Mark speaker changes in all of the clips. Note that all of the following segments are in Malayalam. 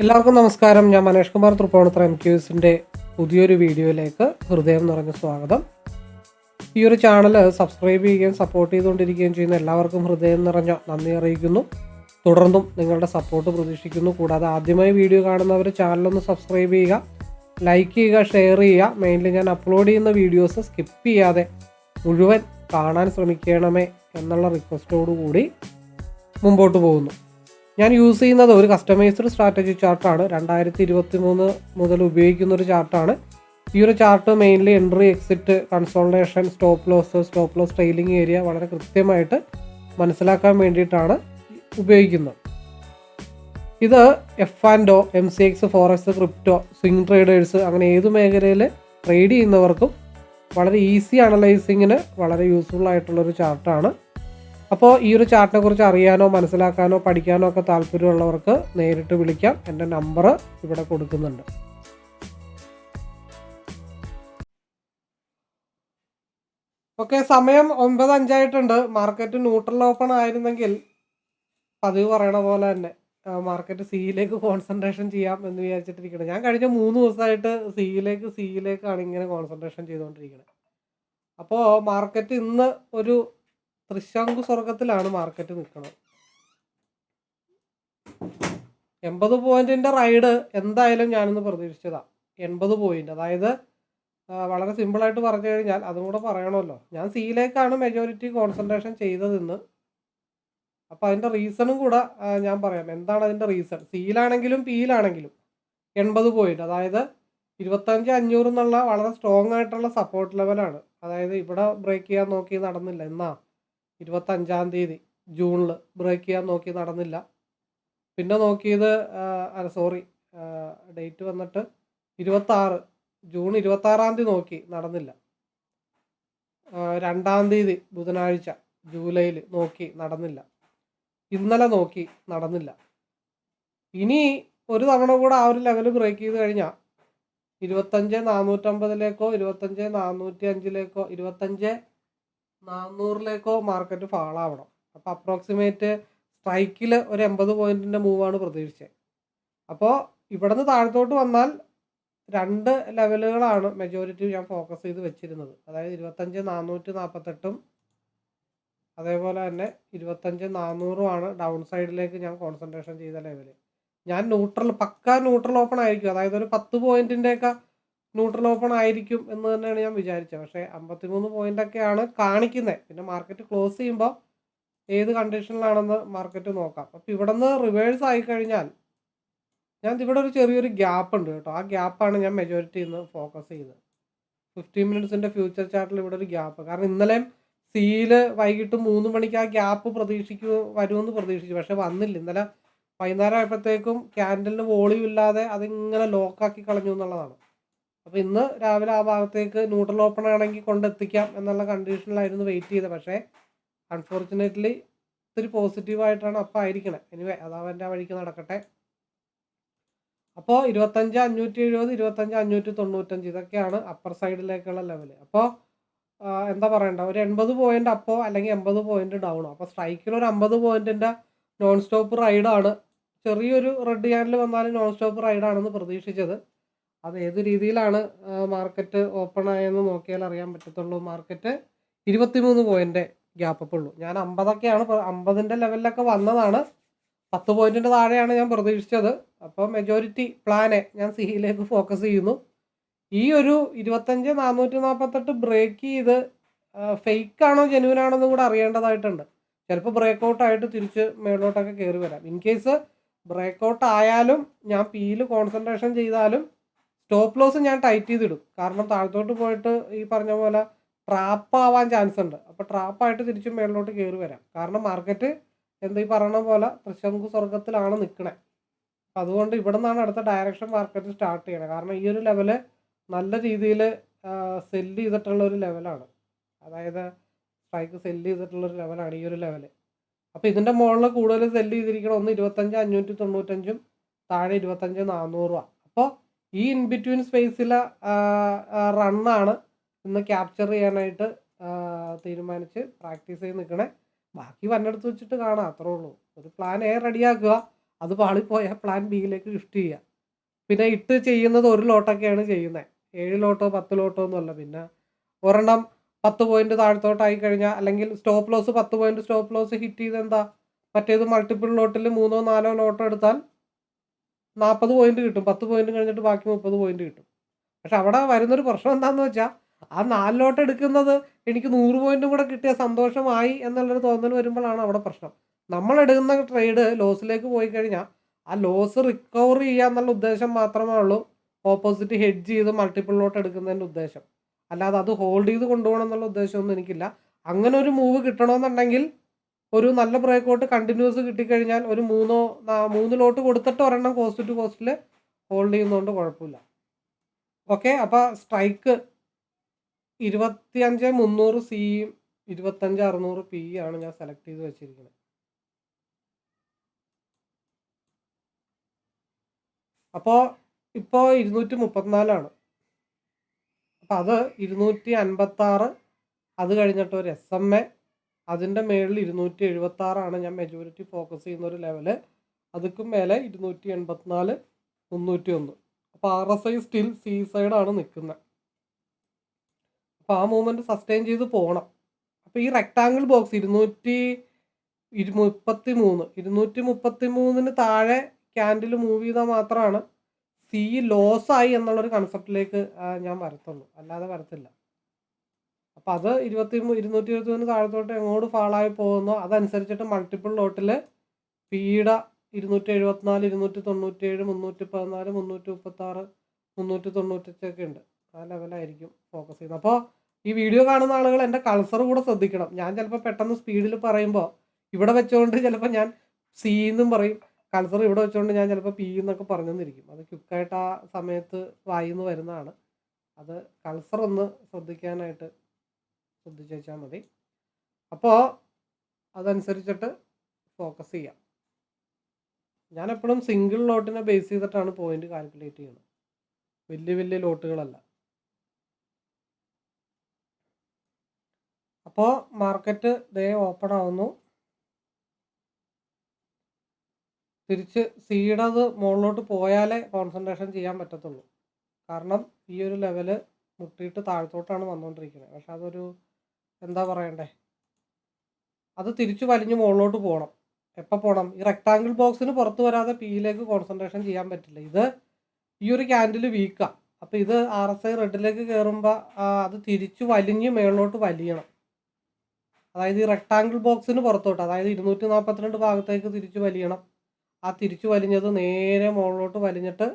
Speaker 1: എല്ലാവർക്കും നമസ്കാരം. ഞാൻ മനേഷ് കുമാർ തൃപ്പൂണിത്തുറ MQSന്റെ പുതിയൊരു വീഡിയോയിലേക്ക് ഹൃദയം നിറഞ്ഞ സ്വാഗതം. ഈ ഒരു ചാനൽ സബ്സ്ക്രൈബ് ചെയ്യുകയും സപ്പോർട്ട് ചെയ്തുകൊണ്ടിരിക്കുകയും ചെയ്യുന്ന എല്ലാവർക്കും ഹൃദയം നിറഞ്ഞ നന്ദി അറിയിക്കുന്നു. തുടർന്നും നിങ്ങളുടെ സപ്പോർട്ട് പ്രതീക്ഷിക്കുന്നു. കൂടാതെ ആദ്യമായി വീഡിയോ കാണുന്നവർ ചാനലൊന്ന് സബ്സ്ക്രൈബ് ചെയ്യുക, ലൈക്ക് ചെയ്യുക, ഷെയർ ചെയ്യുക. മെയിൻലി ഞാൻ അപ്ലോഡ് ചെയ്യുന്ന വീഡിയോസ് സ്കിപ്പ് ചെയ്യാതെ മുഴുവൻ കാണാൻ ശ്രമിക്കണമേ എന്നുള്ള റിക്വസ്റ്റോടു കൂടി മുമ്പോട്ട് പോകുന്നു. ഞാൻ യൂസ് ചെയ്യുന്നത് ഒരു കസ്റ്റമൈസ്ഡ് സ്ട്രാറ്റജി ചാർട്ടാണ്. 2023 മുതൽ ഉപയോഗിക്കുന്ന ഒരു ചാർട്ടാണ്. ഈ ഒരു chart mainly entry, exit, consultation, stop loss trailing area വളരെ കൃത്യമായിട്ട് മനസ്സിലാക്കാൻ വേണ്ടിയിട്ടാണ് ഉപയോഗിക്കുന്നത്. ഇത് F&O, MCX, Forex, crypto, swing traders അങ്ങനെ ഏത് മേഖലയിൽ ട്രേഡ് ചെയ്യുന്നവർക്കും വളരെ ഈസി അനലൈസിങ്ങിന് വളരെ യൂസ്ഫുൾ ആയിട്ടുള്ളൊരു ചാർട്ടാണ്. അപ്പോൾ ഈ ഒരു ചാർട്ടിനെ കുറിച്ച് അറിയാനോ മനസ്സിലാക്കാനോ പഠിക്കാനോ ഒക്കെ താല്പര്യമുള്ളവർക്ക് നേരിട്ട് വിളിക്കാം. എൻ്റെ നമ്പർ ഇവിടെ കൊടുക്കുന്നുണ്ട്. ഓക്കെ, സമയം 9:05 മാർക്കറ്റ് ന്യൂട്രൽ ഓപ്പൺ ആയിരുന്നെങ്കിൽ പതിവ് പറയണ പോലെ തന്നെ മാർക്കറ്റ് സിയിലേക്ക് കോൺസെൻട്രേഷൻ ചെയ്യാം എന്ന് വിചാരിച്ചിട്ടിരിക്കണം. ഞാൻ കഴിഞ്ഞ 3 ദിവസമായിട്ട് സിയിലേക്കാണ് ഇങ്ങനെ കോൺസെൻട്രേഷൻ ചെയ്തുകൊണ്ടിരിക്കുന്നത്. അപ്പോൾ മാർക്കറ്റ് ഇന്ന് ഒരു തൃശങ്കു സ്വർഗത്തിലാണ് മാർക്കറ്റ് നിൽക്കുന്നത്. 80 പോയിന്റിന്റെ റൈഡ് എന്തായാലും ഞാനൊന്ന് പ്രതീക്ഷിച്ചതാണ്. 80 പോയിന്റ്, അതായത് വളരെ സിമ്പിളായിട്ട് പറഞ്ഞു കഴിഞ്ഞാൽ അതും കൂടെ പറയണമല്ലോ, ഞാൻ സിയിലേക്കാണ് മെജോറിറ്റി കോൺസെൻട്രേഷൻ ചെയ്തതെന്ന്. അപ്പോൾ അതിൻ്റെ റീസണും കൂടെ ഞാൻ പറയാം. എന്താണ് അതിൻ്റെ റീസൺ? സിയിലാണെങ്കിലും പിയിലാണെങ്കിലും 80 പോയിന്റ്, അതായത് 25,500 എന്നുള്ള വളരെ സ്ട്രോങ് ആയിട്ടുള്ള സപ്പോർട്ട് ലെവലാണ്. അതായത് ഇവിടെ ബ്രേക്ക് ചെയ്യാൻ നോക്കി നടന്നില്ല. എന്നാ 25-ാം തീയതി ജൂണിൽ ബ്രേക്ക് ചെയ്യാൻ നോക്കി നടന്നില്ല. പിന്നെ നോക്കിയത് ഡേറ്റ് വന്നിട്ട് 26 ജൂൺ 26-ാം തീയതി നോക്കി നടന്നില്ല. 2-ാം തീയതി ബുധനാഴ്ച ജൂലൈയിൽ നോക്കി നടന്നില്ല. ഇന്നലെ നോക്കി നടന്നില്ല. ഇനി ഒരു തവണ കൂടെ ആ ഒരു ലെവൽ ബ്രേക്ക് ചെയ്ത് കഴിഞ്ഞാൽ 25,450-ലേക്കോ 25,405-ലേക്കോ 25,400-ലേക്കോ മാർക്കറ്റ് ഫാളാവണം. അപ്പോൾ അപ്രോക്സിമേറ്റ് സ്ട്രൈക്കിൽ ഒരു 80 പോയിന്റിൻ്റെ മൂവാണ് പ്രതീക്ഷിച്ചത്. അപ്പോൾ ഇവിടെ നിന്ന് താഴത്തോട്ട് വന്നാൽ 2 ലെവലുകളാണ് മെജോറിറ്റി ഞാൻ ഫോക്കസ് ചെയ്ത് വെച്ചിരുന്നത്. അതായത് 25,448-ഉം അതേപോലെ തന്നെ 25,400-ഉമാണ് ഡൗൺ സൈഡിലേക്ക് ഞാൻ കോൺസെൻട്രേഷൻ ചെയ്ത ലെവല്. ഞാൻ പക്കാ ന്യൂട്രൽ ഓപ്പൺ ആയിരിക്കും, അതായത് ഒരു 10 പോയിന്റിൻ്റെയൊക്കെ ന്യൂട്രൽ ഓപ്പൺ ആയിരിക്കും എന്ന് തന്നെയാണ് ഞാൻ വിചാരിച്ചത്. പക്ഷേ 53 പോയിന്റൊക്കെയാണ് കാണിക്കുന്നത്. പിന്നെ മാർക്കറ്റ് ക്ലോസ് ചെയ്യുമ്പോൾ ഏത് കണ്ടീഷനിലാണെന്ന് മാർക്കറ്റ് നോക്കാം. അപ്പോൾ ഇവിടെ നിന്ന് റിവേഴ്സ് ആയിക്കഴിഞ്ഞാൽ ഇവിടെ ഒരു ചെറിയൊരു ഗ്യാപ്പ് ഉണ്ട് കേട്ടോ. ആ ഗ്യാപ്പാണ് ഞാൻ മെജോറിറ്റി ഇന്ന് ഫോക്കസ് ചെയ്തത്. 15 മിനിറ്റ്സിൻ്റെ ഫ്യൂച്ചർ ചാർട്ടിൽ ഇവിടെ ഒരു ഗ്യാപ്പ്. കാരണം ഇന്നലെയും സിയിൽ വൈകിട്ട് 3 മണിക്ക് ആ ഗ്യാപ്പ് വരുമെന്ന് പ്രതീക്ഷിച്ചു. പക്ഷെ വന്നില്ല. ഇന്നലെ വൈകുന്നേരം ആയപ്പോഴത്തേക്കും ക്യാൻഡലിന് വോളിയം ഇല്ലാതെ അതിങ്ങനെ ലോക്കാക്കി കളഞ്ഞു എന്നുള്ളതാണ്. അപ്പോൾ ഇന്ന് രാവിലെ ആ ഭാഗത്തേക്ക് ന്യൂട്രൽ ഓപ്പൺ ആണെങ്കിൽ കൊണ്ടെത്തിക്കാം എന്നുള്ള കണ്ടീഷനിലായിരുന്നു വെയിറ്റ് ചെയ്തത്. പക്ഷേ അൺഫോർച്ചുനേറ്റ്ലി ഇത്തിരി പോസിറ്റീവായിട്ടാണ് അപ്പോൾ ആയിരിക്കണേ. എനിവേ അതവൻ്റെ ആ വഴിക്ക് നടക്കട്ടെ. അപ്പോൾ 25,570, 25,595 ഇതൊക്കെയാണ് അപ്പർ സൈഡിലേക്കുള്ള ലെവൽ. അപ്പോൾ എന്താ പറയണ്ട, ഒരു 80 പോയിന്റ് അപ്പോ അല്ലെങ്കിൽ 80 പോയിന്റ് ഡൗണോ. അപ്പോൾ സ്ട്രൈക്കിൽ ഒരു 50 പോയിന്റിൻ്റെ നോൺ സ്റ്റോപ്പ് റൈഡാണ്. ചെറിയൊരു റെഡ് ക്യാൻഡിൽ വന്നാലും നോൺ സ്റ്റോപ്പ് റൈഡാണെന്ന് പ്രതീക്ഷിച്ചത്. അത് ഏത് രീതിയിലാണ് മാർക്കറ്റ് ഓപ്പൺ ആയെന്ന് നോക്കിയാൽ അറിയാൻ പറ്റത്തുള്ളൂ. മാർക്കറ്റ് 23 പോയിന്റ് ഗ്യാപ്പ് ഉള്ളൂ. ഞാൻ 50-ഒക്കെയാണ് 50-ന്റെ ലെവലിലൊക്കെ വന്നതാണ്. 10 പോയിന്റിൻ്റെ താഴെയാണ് ഞാൻ പ്രതീക്ഷിച്ചത്. അപ്പോൾ മെജോറിറ്റി പ്ലാനെ ഞാൻ സിയിലേക്ക് ഫോക്കസ് ചെയ്യുന്നു. ഈ ഒരു 25,448 ബ്രേക്ക് ചെയ്ത് ഫേക്കാണോ ജെന്യുവനാണോ എന്ന് കൂടെ അറിയേണ്ടതായിട്ടുണ്ട്. ചിലപ്പോൾ ബ്രേക്ക് ആയിട്ട് തിരിച്ച് മേളിലോട്ടൊക്കെ കയറി വരാം. ഇൻ കേസ് ബ്രേക്ക് ആയാലും ഞാൻ പിയിൽ കോൺസെൻട്രേഷൻ ചെയ്താലും സ്റ്റോപ്പ് ലോസ് ഞാൻ ടൈറ്റ് ചെയ്തിടും. കാരണം താഴത്തോട്ട് പോയിട്ട് ഈ പറഞ്ഞ പോലെ ട്രാപ്പ് ആവാൻ ചാൻസ് ഉണ്ട്. അപ്പോൾ ട്രാപ്പായിട്ട് തിരിച്ചും മേളിലോട്ട് കയറി വരാം. കാരണം മാർക്കറ്റ് ഈ പറയുന്ന പോലെ തൃശങ്കു സ്വർഗത്തിലാണ് നിൽക്കണേ. അപ്പം അതുകൊണ്ട് ഇവിടെ നിന്നാണ് അടുത്ത ഡയറക്ഷൻ മാർക്കറ്റ് സ്റ്റാർട്ട് ചെയ്യണത്. കാരണം ഈ ഒരു ലെവല് നല്ല രീതിയിൽ സെല്ല് ചെയ്തിട്ടുള്ള ഒരു ലെവലാണ്. അതായത് സ്ട്രൈക്ക് സെല്ല് ചെയ്തിട്ടുള്ളൊരു ലെവലാണ് ഈ ഒരു ലെവല്. അപ്പോൾ ഇതിൻ്റെ മുകളിൽ കൂടുതൽ സെല്ല് ചെയ്തിരിക്കണം. ഒന്ന് 25,595-ഉം താഴെ 25,400-ഉമാണ്. അപ്പോൾ ഈ ഇൻ ബിറ്റ്വീൻ സ്പേസിലെ റണ്ണാണ് ഇന്ന് ക്യാപ്ചർ ചെയ്യാനായിട്ട് തീരുമാനിച്ച് പ്രാക്ടീസ് ചെയ്ത് നിൽക്കണേ. ബാക്കി വന്നെടുത്ത് വെച്ചിട്ട് കാണാം, അത്രേ ഉള്ളൂ. ഒരു പ്ലാൻ റെഡിയാക്കുക. അത് പാളിപ്പോയാൽ പ്ലാൻ ബിയിലേക്ക് ഷിഫ്റ്റ് ചെയ്യുക. പിന്നെ ഇട്ട് ചെയ്യുന്നത് 1 ലോട്ടൊക്കെയാണ് ചെയ്യുന്നത്. 7 ലോട്ടോ 10 ലോട്ടോ ഒന്നുമല്ല. പിന്നെ ഒരെണ്ണം 10 പോയിന്റ് താഴത്തോട്ടായി കഴിഞ്ഞാൽ, അല്ലെങ്കിൽ stop loss 10 point stop loss hit ചെയ്ത് എന്താ, മറ്റേത് മൾട്ടിപ്പിൾ ലോട്ടിൽ 3 4 ലോട്ടോ എടുത്താൽ 40 പോയിന്റ് കിട്ടും. 10 പോയിന്റ് കഴിഞ്ഞിട്ട് ബാക്കി 30 പോയിന്റ് കിട്ടും. പക്ഷെ അവിടെ വരുന്നൊരു പ്രശ്നം എന്താണെന്ന് വെച്ചാൽ, ആ 4 ലോട്ട് എടുക്കുന്നത് എനിക്ക് 100 പോയിന്റും കൂടെ കിട്ടിയ സന്തോഷമായി എന്നുള്ളൊരു തോന്നൽ വരുമ്പോഴാണ് അവിടെ പ്രശ്നം. നമ്മൾ എടുക്കുന്ന ട്രേഡ് ലോസിലേക്ക് പോയി കഴിഞ്ഞാൽ ആ ലോസ് റിക്കവർ ചെയ്യുക എന്നുള്ള ഉദ്ദേശം മാത്രമേ ഉള്ളൂ ഓപ്പോസിറ്റ് ഹെഡ്ജ് ചെയ്ത് മൾട്ടിപ്പിൾ ലോട്ട് എടുക്കുന്നതിൻ്റെ ഉദ്ദേശം. അല്ലാതെ അത് ഹോൾഡ് ചെയ്ത് കൊണ്ടുപോകണം എന്നുള്ള ഉദ്ദേശമൊന്നും എനിക്കില്ല. അങ്ങനെ ഒരു മൂവ് കിട്ടണമെന്നുണ്ടെങ്കിൽ ഒരു നല്ല ബ്രേക്ക് ഔട്ട് കണ്ടിന്യൂസ് കിട്ടിക്കഴിഞ്ഞാൽ ഒരു 3 ലോട്ട് കൊടുത്തിട്ട് ഒരെണ്ണം കോസ്റ്റ് ടു കോസ്റ്റിൽ ഹോൾഡ് ചെയ്യുന്നതുകൊണ്ട് കുഴപ്പമില്ല. ഓക്കെ, അപ്പോൾ സ്ട്രൈക്ക് 25,300 സിയും 25,600 പി ആണ് ഞാൻ സെലക്ട് ചെയ്ത് വെച്ചിരിക്കുന്നത്. അപ്പോൾ ഇപ്പോൾ 234 അപ്പോൾ അത് 256, അത് കഴിഞ്ഞിട്ട് ഒരു SMA, അതിൻ്റെ മേളിൽ 276 ഞാൻ മെജോറിറ്റി ഫോക്കസ് ചെയ്യുന്ന ഒരു ലെവല്. അതുക്കും മേലെ 284, 301. അപ്പോൾ RSI സ്റ്റിൽ സി സൈഡാണ് നിൽക്കുന്നത്. അപ്പോൾ ആ മൂവ്മെൻറ്റ് സസ്റ്റെയിൻ ചെയ്ത് പോകണം. അപ്പോൾ ഈ റെക്ടാങ്കിൾ ബോക്സ് 233 താഴെ ക്യാൻഡിൽ മൂവ് ചെയ്താൽ മാത്രമാണ് സി ലോസായി എന്നുള്ളൊരു കൺസെപ്റ്റിലേക്ക് ഞാൻ വരത്തുള്ളൂ, അല്ലാതെ വരത്തില്ല. അപ്പോൾ അത് 223 താഴത്തോട്ട് എങ്ങോട്ട് ഫാളായി പോകുന്നോ അതനുസരിച്ചിട്ട് മൾട്ടിപ്പിൾ ലോട്ടിൽ പിയുടെ 274, 297, 314, 336, 395 ഉണ്ട്. ആ ലെവലായിരിക്കും ഫോക്കസ് ചെയ്യുന്നത്. അപ്പോൾ ഈ വീഡിയോ കാണുന്ന ആളുകൾ എൻ്റെ കൾച്ചർ കൂടെ ശ്രദ്ധിക്കണം. ഞാൻ ചിലപ്പോൾ പെട്ടെന്ന് സ്പീഡിൽ പറയുമ്പോൾ ഇവിടെ വെച്ചുകൊണ്ട് ചിലപ്പോൾ ഞാൻ സി എന്നും പറയും, കൾച്ചർ ഇവിടെ വെച്ചുകൊണ്ട് ഞാൻ ചിലപ്പോൾ പി എന്നൊക്കെ പറഞ്ഞെന്നിരിക്കും. അത് ക്വിക്കായിട്ട് ആ സമയത്ത് വായിന്ന് വരുന്നതാണ്. അത് കൾച്ചർ ഒന്ന് ശ്രദ്ധിക്കാനായിട്ട് ശ്രദ്ധിച്ച് വെച്ചാൽ മതി. അപ്പോൾ അതനുസരിച്ചിട്ട് ഫോക്കസ് ചെയ്യാം. ഞാൻ എപ്പോഴും സിംഗിൾ ലോട്ടിനെ ബേസ് ചെയ്തിട്ടാണ് പോയിന്റ് കാൽക്കുലേറ്റ് ചെയ്യുന്നത്, വലിയ ലോട്ടുകളല്ല. അപ്പോൾ മാർക്കറ്റ് ദേ ഓപ്പൺ ആവുന്നു. തിരിച്ച് സീഡ് അത് മുകളിലോട്ട് പോയാലേ കോൺസെൻട്രേഷൻ ചെയ്യാൻ പറ്റത്തുള്ളൂ. കാരണം ഈ ഒരു ലെവല് മുട്ടിയിട്ട് താഴത്തോട്ടാണ് വന്നുകൊണ്ടിരിക്കുന്നത്. പക്ഷെ അതൊരു എന്താ പറയണ്ടേ, അത് തിരിച്ചു വലിഞ്ഞ് മുകളിലോട്ട് പോകണം. എപ്പോൾ പോകണം? ഈ റെക്ടാങ്കിൾ ബോക്സിന് പുറത്ത് വരാതെ പിയിലേക്ക് കോൺസെൻട്രേഷൻ ചെയ്യാൻ പറ്റില്ല. ഇത് ഈ ഒരു ക്യാൻഡിൽ വീക്കാണ്. അപ്പോൾ ഇത് RSI റെഡിലേക്ക് കയറുമ്പോൾ അത് തിരിച്ചു വലിഞ്ഞ് മുകളിലോട്ട് വലിയണം. അതായത് ഈ റെക്ടാങ്കിൾ ബോക്സിന് പുറത്തോട്ട്, അതായത് 242 ഭാഗത്തേക്ക് തിരിച്ചു വലിയണം. ആ തിരിച്ചു വലിഞ്ഞത് നേരെ മുകളിലോട്ട് വലിഞ്ഞിട്ട്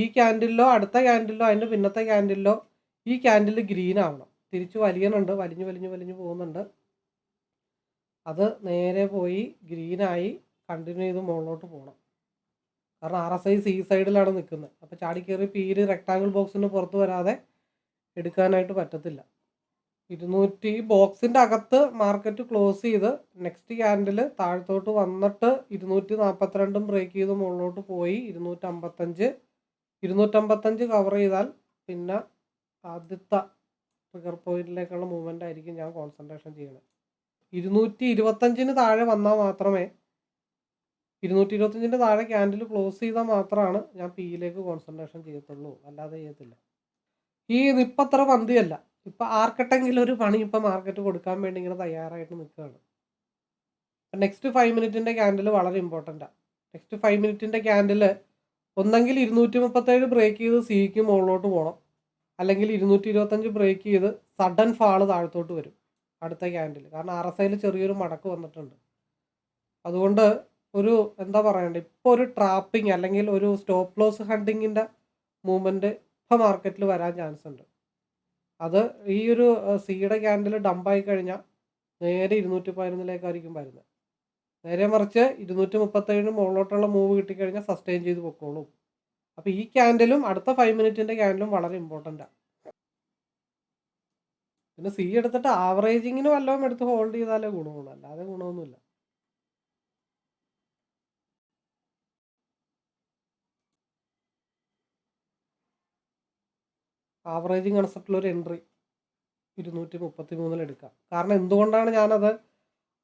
Speaker 1: ഈ ക്യാൻഡിലോ അടുത്ത ക്യാൻഡിലോ അതിൻ്റെ പിന്നത്തെ ക്യാൻഡിലോ ഈ ക്യാൻഡിൽ ഗ്രീൻ ആവണം. തിരിച്ചു വലിയുന്നുണ്ട്, വലിഞ്ഞു പോകുന്നുണ്ട്. അത് നേരെ പോയി ഗ്രീനായി കണ്ടിന്യൂ ചെയ്ത് മുകളിലോട്ട് പോകണം. കാരണം RSI സി സൈഡിലാണ് നിൽക്കുന്നത്. അപ്പോൾ ചാടിക്കയറി പിയിൽ റെക്ടാങ്കിൾ ബോക്സിന് പുറത്ത് വരാതെ എടുക്കാനായിട്ട് പറ്റത്തില്ല. 200 ബോക്സിൻ്റെ അകത്ത് മാർക്കറ്റ് ക്ലോസ് ചെയ്ത് നെക്സ്റ്റ് ക്യാൻഡിൽ താഴത്തോട്ട് വന്നിട്ട് 242 ബ്രേക്ക് ചെയ്ത് മുകളിലോട്ട് പോയി 255 കവർ ചെയ്താൽ പിന്നെ ആദ്യത്തെ ട്രിഗർ പോയിന്റിലേക്കുള്ള മൂവ്മെൻ്റ് ആയിരിക്കും ഞാൻ കോൺസെൻട്രേഷൻ ചെയ്യുന്നത്. 225 താഴെ വന്നാൽ മാത്രമേ, 225 താഴെ ക്യാൻഡിൽ ക്ലോസ് ചെയ്താൽ മാത്രമാണ് ഞാൻ പിയിലേക്ക് കോൺസെൻട്രേഷൻ ചെയ്യത്തുള്ളൂ, അല്ലാതെ ചെയ്യത്തില്ല. ഈ നിപ്പത്ര പന്തിയല്ല. ഇപ്പം ആർക്കട്ടെങ്കിലും ഒരു പണി ഇപ്പം മാർക്കറ്റ് കൊടുക്കാൻ വേണ്ടി ഇങ്ങനെ തയ്യാറായിട്ട് നിൽക്കുകയാണ്. നെക്സ്റ്റ് 5 മിനിറ്റിൻ്റെ ക്യാൻഡിൽ വളരെ ഇമ്പോർട്ടൻ്റാണ്. നെക്സ്റ്റ് 5 മിനിറ്റിൻ്റെ ക്യാൻഡിൽ ഒന്നെങ്കിൽ 237 ബ്രേക്ക് ചെയ്ത് സിക്ക് മുകളിലോട്ട് പോകണം, അല്ലെങ്കിൽ 225 ബ്രേക്ക് ചെയ്ത് സഡൻ ഫാള് താഴത്തോട്ട് വരും അടുത്ത ക്യാൻഡിൽ. കാരണം RSIയിൽ ചെറിയൊരു മടക്ക് വന്നിട്ടുണ്ട്. അതുകൊണ്ട് ഒരു എന്താ പറയണ്ടേ, ഇപ്പോൾ ഒരു ട്രാപ്പിംഗ് അല്ലെങ്കിൽ ഒരു സ്റ്റോപ്പ് ലോസ് ഹണ്ടിങ്ങിൻ്റെ മൂവ്മെൻറ്റ് ഇപ്പോൾ മാർക്കറ്റിൽ വരാൻ ചാൻസ് ഉണ്ട്. അത് ഈ ഒരു സിയുടെ ക്യാൻഡിൽ ഡംപായി കഴിഞ്ഞാൽ നേരെ 211 വരുന്നത്. നേരെ മറിച്ച് 237 മുകളിലോട്ടുള്ള മൂവ് കിട്ടിക്കഴിഞ്ഞാൽ സസ്റ്റെയിൻ ചെയ്ത് പൊക്കോളും. അപ്പോൾ ഈ ക്യാൻഡിലും അടുത്ത 5 മിനിറ്റിൻ്റെ ക്യാൻഡിലും വളരെ ഇമ്പോർട്ടൻ്റാണ്. പിന്നെ സി എടുത്തിട്ട് ആവറേജിങ്ങിന് വല്ലതും എടുത്ത് ഹോൾഡ് ചെയ്താലേ ഗുണമുള്ളൂ, അല്ലാതെ ഗുണമൊന്നുമില്ല. ആവറേജിങ് കൺസെപ്റ്റിൽ ഒരു എൻട്രി 233 എടുക്കാം. കാരണം എന്തുകൊണ്ടാണ് ഞാനത്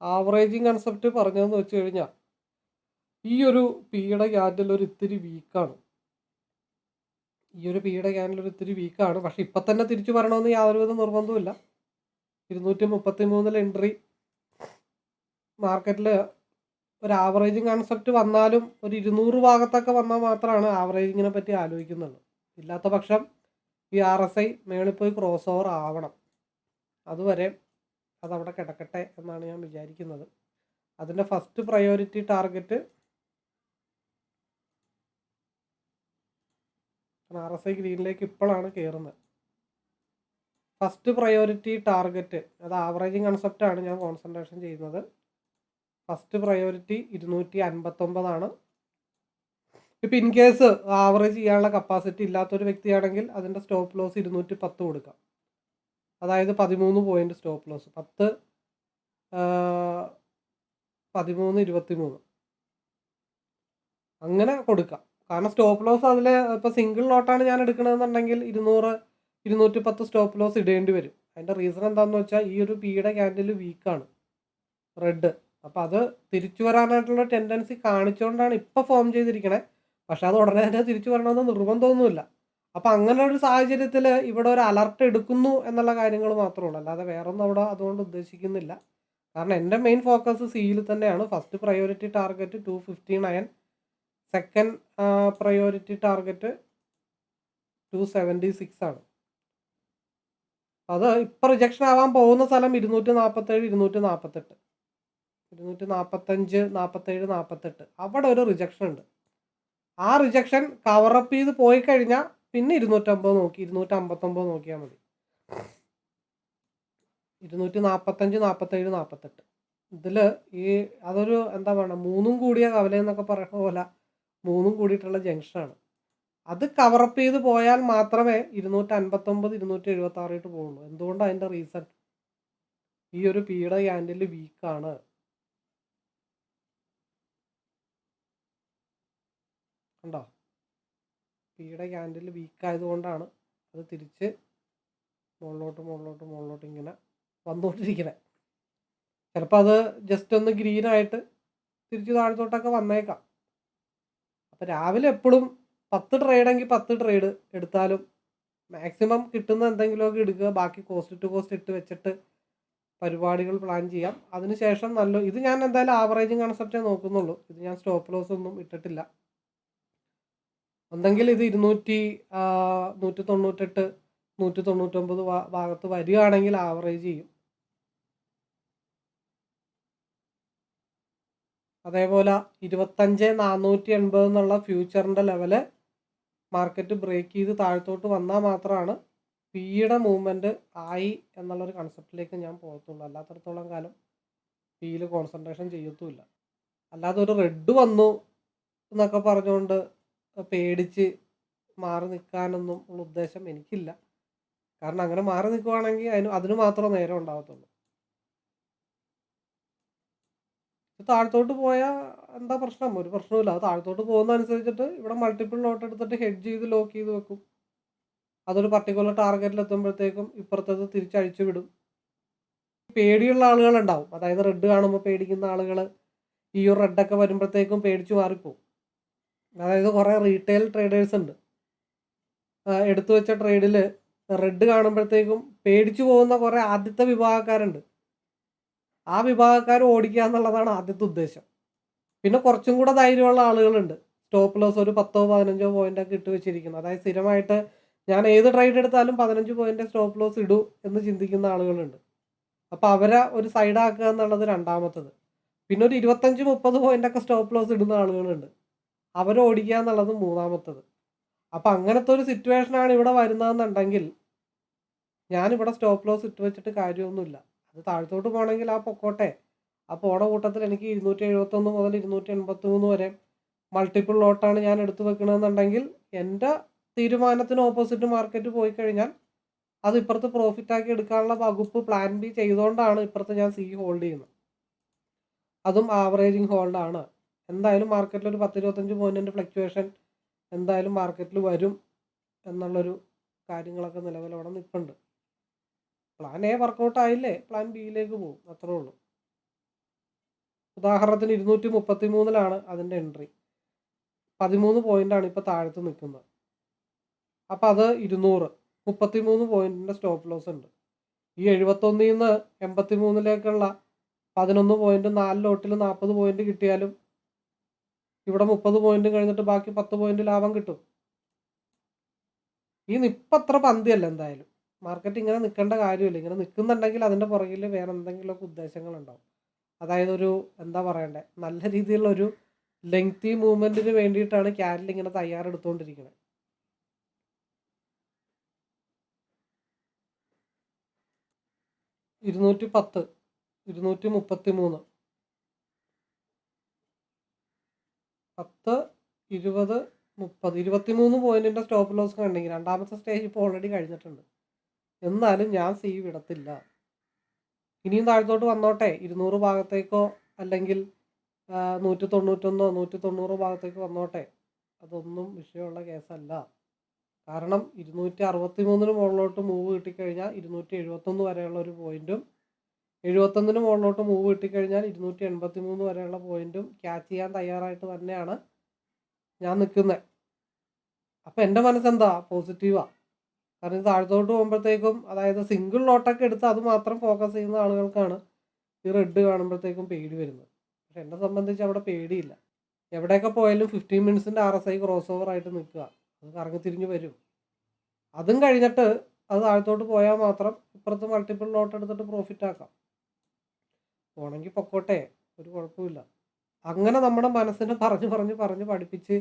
Speaker 1: ആവറേജിങ് കൺസെപ്റ്റ് പറഞ്ഞതെന്ന് വെച്ച് കഴിഞ്ഞാൽ, ഈ ഒരു പിയുടെ ക്യാൻഡിൽ ഒരു ഇത്തിരി വീക്കാണ്. പക്ഷെ ഇപ്പം തന്നെ തിരിച്ചു വരണമെന്ന് യാതൊരുവിധ നിർബന്ധവുമില്ല. 233 എൻട്രി മാർക്കറ്റിൽ ഒരു ആവറേജിങ് കൺസെപ്റ്റ് വന്നാലും ഒരു 200 ഭാഗത്തൊക്കെ വന്നാൽ മാത്രമാണ് ആവറേജിങ്ങിനെ പറ്റി ആലോചിക്കുന്നുള്ളൂ. ഇല്ലാത്ത പക്ഷം ഈ RSI മേളിൽ പോയി ക്രോസ് ഓവർ ആവണം. അതുവരെ അതവിടെ കിടക്കട്ടെ എന്നാണ് ഞാൻ വിചാരിക്കുന്നത്. അതിൻ്റെ ഫസ്റ്റ് പ്രയോറിറ്റി ടാർഗറ്റ് RSI ഗ്രീനിലേക്ക് ഇപ്പോഴാണ് കയറുന്നത്. ഫസ്റ്റ് പ്രയോറിറ്റി ടാർഗറ്റ് അത് ആവറേജിങ് കൺസെപ്റ്റാണ് ഞാൻ കോൺസെൻട്രേഷൻ ചെയ്യുന്നത്. ഫസ്റ്റ് പ്രയോറിറ്റി 259 ഇപ്പം ഇൻ കേസ് ആവറേജ് ചെയ്യാനുള്ള കപ്പാസിറ്റി ഇല്ലാത്തൊരു വ്യക്തിയാണെങ്കിൽ അതിൻ്റെ സ്റ്റോപ്പ് ലോസ് 210 കൊടുക്കാം. അതായത് 13 പോയിന്റ് സ്റ്റോപ്പ് ലോസ്, 10 13 23 അങ്ങനെ കൊടുക്കാം. കാരണം സ്റ്റോപ്പ് ലോസ് അതിൽ ഇപ്പോൾ സിംഗിൾ ലോട്ടാണ് ഞാൻ എടുക്കണമെന്നുണ്ടെങ്കിൽ 200 210 സ്റ്റോപ്പ് ലോസ് ഇടേണ്ടി വരും. അതിൻ്റെ റീസൺ എന്താണെന്ന് വെച്ചാൽ ഈ ഒരു പിയുടെ ക്യാൻഡിൽ വീക്കാണ് റെഡ്. അപ്പോൾ അത് തിരിച്ചു വരാനായിട്ടുള്ള ടെൻഡൻസി കാണിച്ചുകൊണ്ടാണ് ഇപ്പോൾ ഫോം ചെയ്തിരിക്കണേ. പക്ഷെ അത് ഉടനെ തന്നെ തിരിച്ചു വരണമെന്ന് നിർബന്ധമൊന്നുമില്ല. അപ്പോൾ അങ്ങനെ ഒരു സാഹചര്യത്തിൽ ഇവിടെ ഒരു അലർട്ട് എടുക്കുന്നു എന്നുള്ള കാര്യങ്ങൾ മാത്രമേ ഉള്ളൂ. അല്ലാതെ വേറൊന്നും അവിടെ അതുകൊണ്ട് ഉദ്ദേശിക്കുന്നില്ല. കാരണം എൻ്റെ മെയിൻ ഫോക്കസ് സിയിൽ തന്നെയാണ്. First priority target 259, second priority target 276 ആണ്. അത് ഇപ്പോൾ റിജക്ഷൻ ആവാൻ പോകുന്ന സ്ഥലം 247, 248, 245, 47, 48 അവിടെ ഒരു റിജക്ഷൻ ഉണ്ട്. ആ റിജക്ഷൻ കവറപ്പ് ചെയ്ത് പോയി കഴിഞ്ഞാൽ പിന്നെ 250 നോക്കി 259 നോക്കിയാൽ മതി. 245, 47, 48 ഇതിൽ അതൊരു എന്താ പറയുക, മൂന്നും കൂടിയ കവലയെന്നൊക്കെ പറയുന്ന പോലെ മൂന്നും കൂടിയിട്ടുള്ള ജംഗ്ഷനാണ്. അത് കവറപ്പ് ചെയ്ത് പോയാൽ മാത്രമേ 259, 276 പോകുള്ളൂ. എന്തുകൊണ്ടാണ് അതിൻ്റെ റീസൺ? ഈ ഒരു പിയുടെ ക്യാൻഡിൽ വീക്കാണ്. കണ്ടോ, പിയുടെ ക്യാൻഡിൽ വീക്കായതുകൊണ്ടാണ് അത് തിരിച്ച് മുകളിലോട്ട് ഇങ്ങനെ വന്നുകൊണ്ടിരിക്കണേ. ചിലപ്പോൾ അത് ജസ്റ്റ് ഒന്ന് ഗ്രീനായിട്ട് തിരിച്ച് താഴത്തോട്ടൊക്കെ വന്നേക്കാം. അപ്പോൾ രാവിലെ എപ്പോഴും 10 ട്രേഡെങ്കിൽ 10 ട്രേഡ് എടുത്താലും മാക്സിമം കിട്ടുന്ന എന്തെങ്കിലുമൊക്കെ എടുക്കുക. ബാക്കി കോസ്റ്റ് ടു കോസ്റ്റ് ഇട്ട് വെച്ചിട്ട് പരിപാടികൾ പ്ലാൻ ചെയ്യാം. അതിനുശേഷം ഇത് ഞാൻ എന്തായാലും ആവറേജിങ് കൺസെപ്റ്റേ നോക്കുന്നുള്ളൂ. ഇത് ഞാൻ സ്റ്റോപ്പ് ലോസ് ഒന്നും ഇട്ടിട്ടില്ല. ഒന്നെങ്കിൽ ഇത് 198, 199 ഭാഗത്ത് വരികയാണെങ്കിൽ ആവറേജ് ചെയ്യും. അതേപോലെ 25,480 എന്നുള്ള ഫ്യൂച്ചറിൻ്റെ ലെവല് മാർക്കറ്റ് ബ്രേക്ക് ചെയ്ത് താഴത്തോട്ട് വന്നാൽ മാത്രമാണ് പിയുടെ മൂവ്മെൻറ്റ് ആയി എന്നുള്ളൊരു കൺസെപ്റ്റിലേക്ക് ഞാൻ പോകത്തുള്ളൂ. അല്ലാത്തടത്തോളം കാലം പിയിൽ കോൺസെൻട്രേഷൻ ചെയ്യത്തുമില്ല. അല്ലാതെ ഒരു റെഡ് വന്നു എന്നൊക്കെ പറഞ്ഞുകൊണ്ട് പേടിച്ച് മാറി നിൽക്കാനൊന്നും ഉള്ള ഉദ്ദേശം എനിക്കില്ല. കാരണം അങ്ങനെ മാറി നിൽക്കുവാണെങ്കിൽ അതിന് മാത്രമേ നേരം ഉണ്ടാകത്തുള്ളൂ. താഴത്തോട്ട് പോയാൽ എന്താ പ്രശ്നം? ഒരു പ്രശ്നമില്ല. അത് താഴത്തോട്ട് പോകുന്നതനുസരിച്ചിട്ട് ഇവിടെ മൾട്ടിപ്പിൾ ലോട്ട് എടുത്തിട്ട് ഹെഡ്ജ് ചെയ്ത് ലോക്ക് ചെയ്ത് വെക്കും. അതൊരു പർട്ടിക്കുലർ ടാർഗറ്റിൽ എത്തുമ്പോഴത്തേക്കും ഇപ്പുറത്തത് തിരിച്ചഴിച്ചു വിടും. പേടിയുള്ള ആളുകളുണ്ടാവും. അതായത് റെഡ് കാണുമ്പോൾ പേടിക്കുന്ന ആളുകൾ ഈ ഒരു റെഡൊക്കെ വരുമ്പോഴത്തേക്കും പേടിച്ച് മാറിപ്പോവും. അതായത് കുറേ റീറ്റെയിൽ ട്രേഡേഴ്സ് ഉണ്ട്. എടുത്തു വെച്ച ട്രേഡിൽ റെഡ് കാണുമ്പോഴത്തേക്കും പേടിച്ചു പോകുന്ന കുറേ ആദ്യത്തെ വിഭാഗക്കാരുണ്ട്. ആ വിഭാഗക്കാർ ഓടിക്കുക എന്നുള്ളതാണ് ആദ്യത്തെ ഉദ്ദേശം. പിന്നെ കുറച്ചും കൂടെ ധൈര്യമുള്ള ആളുകളുണ്ട്. സ്റ്റോപ്പ് ലോസ് ഒരു 10, 15 പോയിൻ്റൊക്കെ ഇട്ട് വെച്ചിരിക്കുന്നത്. അതായത് സ്ഥിരമായിട്ട് ഞാൻ ഏത് ട്രേഡ് എടുത്താലും 15 പോയിൻ്റ് സ്റ്റോപ്പ് ലോസ് ഇടൂ എന്ന് ചിന്തിക്കുന്ന ആളുകളുണ്ട്. അപ്പോൾ അവരെ ഒരു സൈഡാക്കുക എന്നുള്ളത് രണ്ടാമത്തത്. പിന്നെ ഒരു 25, 30 പോയിൻ്റൊക്കെ സ്റ്റോപ്പ് ലോസ് ഇടുന്ന ആളുകളുണ്ട്. അവരെ ഓടിക്കുക എന്നുള്ളത് മൂന്നാമത്തത്. അപ്പോൾ അങ്ങനത്തെ ഒരു സിറ്റുവേഷനാണ് ഇവിടെ വരുന്നതെന്നുണ്ടെങ്കിൽ ഞാനിവിടെ സ്റ്റോപ്പ് ലോസ് ഇട്ട് വെച്ചിട്ട് കാര്യമൊന്നുമില്ല. അത് താഴത്തോട്ട് പോകണമെങ്കിൽ ആ പൊക്കോട്ടെ. ആ പോണ കൂട്ടത്തിൽ എനിക്ക് 271 മുതൽ 283 വരെ മൾട്ടിപ്പിൾ ലോട്ടാണ് ഞാൻ എടുത്തു വെക്കണമെന്നുണ്ടെങ്കിൽ എൻ്റെ തീരുമാനത്തിന് ഓപ്പോസിറ്റ് മാർക്കറ്റ് പോയി കഴിഞ്ഞാൽ അത് ഇപ്പുറത്ത് പ്രോഫിറ്റാക്കി എടുക്കാനുള്ള വകുപ്പ് പ്ലാൻ ബി ചെയ്തുകൊണ്ടാണ് ഇപ്പുറത്ത് ഞാൻ സി ഹോൾഡ് ചെയ്യുന്നത്. അതും ആവറേജിങ് ഹോൾഡാണ്. എന്തായാലും മാർക്കറ്റിൽ ഒരു 10-25 പോയിൻറ്റിൻ്റെ ഫ്ലക്ച്വേഷൻ എന്തായാലും മാർക്കറ്റിൽ വരും എന്നുള്ളൊരു കാര്യങ്ങളൊക്കെ നിലവിലവിടെ നിൽപ്പുണ്ട്. പ്ലാൻ എ വർക്കൗട്ട് ആയില്ലേ പ്ലാൻ ബിയിലേക്ക് പോകും, അത്രേ ഉള്ളൂ. ഉദാഹരണത്തിന് 233 അതിൻ്റെ എൻട്രി. 13 പോയിൻ്റാണ് ഇപ്പോൾ താഴത്ത് നിൽക്കുന്നത്. അപ്പോൾ അത് 200, 33 പോയിൻറ്റിൻ്റെ സ്റ്റോപ്പ് ലോസ് ഉണ്ട്. ഈ 71 നിന്ന് 83 11 പോയിൻറ്റ് 4 ലോട്ടിൽ 40 പോയിൻറ്റ് കിട്ടിയാലും ഇവിടെ 30 പോയിൻറ്റ് കഴിഞ്ഞിട്ട് ബാക്കി 10 പോയിൻറ്റ് ലാഭം കിട്ടും. ഈ നിപ്പ് അത്ര പന്തിയല്ല എന്തായാലും. മാർക്കറ്റ് ഇങ്ങനെ നിൽക്കേണ്ട കാര്യമില്ല. ഇങ്ങനെ നിൽക്കുന്നുണ്ടെങ്കിൽ അതിൻ്റെ പുറകിൽ വേറെ എന്തെങ്കിലുമൊക്കെ ഉദ്ദേശങ്ങളുണ്ടാവും. അതായത് ഒരു എന്താ പറയണ്ടേ, നല്ല രീതിയിലുള്ളൊരു ലെങ്തി മൂവ്മെൻറ്റിന് വേണ്ടിയിട്ടാണ് ക്യാൻഡിൽ ഇങ്ങനെ തയ്യാറെടുത്തുകൊണ്ടിരിക്കുന്നത്. ഇരുന്നൂറ്റി 10, 233, 10, 20, 30, 23 പോയിൻറ്റിൻ്റെ സ്റ്റോപ്പ് ലോസ് കണ്ടെങ്കിൽ രണ്ടാമത്തെ സ്റ്റേജ് ഇപ്പോൾ ഓൾറെഡി കഴിഞ്ഞിട്ടുണ്ട്. എന്നാലും ഞാൻ സി വിടത്തില്ല. ഇനിയും താഴത്തോട്ട് വന്നോട്ടെ, 200 ഭാഗത്തേക്കോ അല്ലെങ്കിൽ 191, 190 ഭാഗത്തേക്ക് വന്നോട്ടെ, അതൊന്നും വിഷയമുള്ള കേസല്ല. കാരണം 263 മുകളിലോട്ട് മൂവ് കിട്ടിക്കഴിഞ്ഞാൽ 271 വരെയുള്ള ഒരു പോയിൻറ്റും 71 മുകളിലോട്ട് മൂവ് കിട്ടിക്കഴിഞ്ഞാൽ 283 വരെയുള്ള പോയിൻറ്റും ക്യാച്ച് ചെയ്യാൻ തയ്യാറായിട്ട് തന്നെയാണ് ഞാൻ നിൽക്കുന്നത്. അപ്പോൾ എൻ്റെ മനസ്സെന്താ, പോസിറ്റീവാണ്. കാരണം ഇത് താഴത്തോട്ട് പോകുമ്പോഴത്തേക്കും, അതായത് സിംഗിൾ ലോട്ടൊക്കെ എടുത്ത് അത് മാത്രം ഫോക്കസ് ചെയ്യുന്ന ആളുകൾക്കാണ് ഈ റെഡ് കാണുമ്പോഴത്തേക്കും പേടി വരുന്നത്. പക്ഷെ എന്നെ സംബന്ധിച്ച് അവിടെ പേടിയില്ല. എവിടെയൊക്കെ പോയാലും 15 മിനിറ്റ്സിൻ്റെ RSI ക്രോസ് ഓവർ ആയിട്ട് നിൽക്കുക, അത് കറങ്ങി തിരിഞ്ഞ് വരും. അതും കഴിഞ്ഞിട്ട് അത് താഴത്തോട്ട് പോയാൽ മാത്രം ഇപ്പുറത്ത് മൾട്ടിപ്പിൾ ലോട്ട് എടുത്തിട്ട് പ്രോഫിറ്റ് ആക്കാം. പോണെങ്കിൽ പൊക്കോട്ടെ, ഒരു കുഴപ്പമില്ല. അങ്ങനെ നമ്മുടെ മനസ്സിനെ പറഞ്ഞ് പഠിപ്പിച്ച്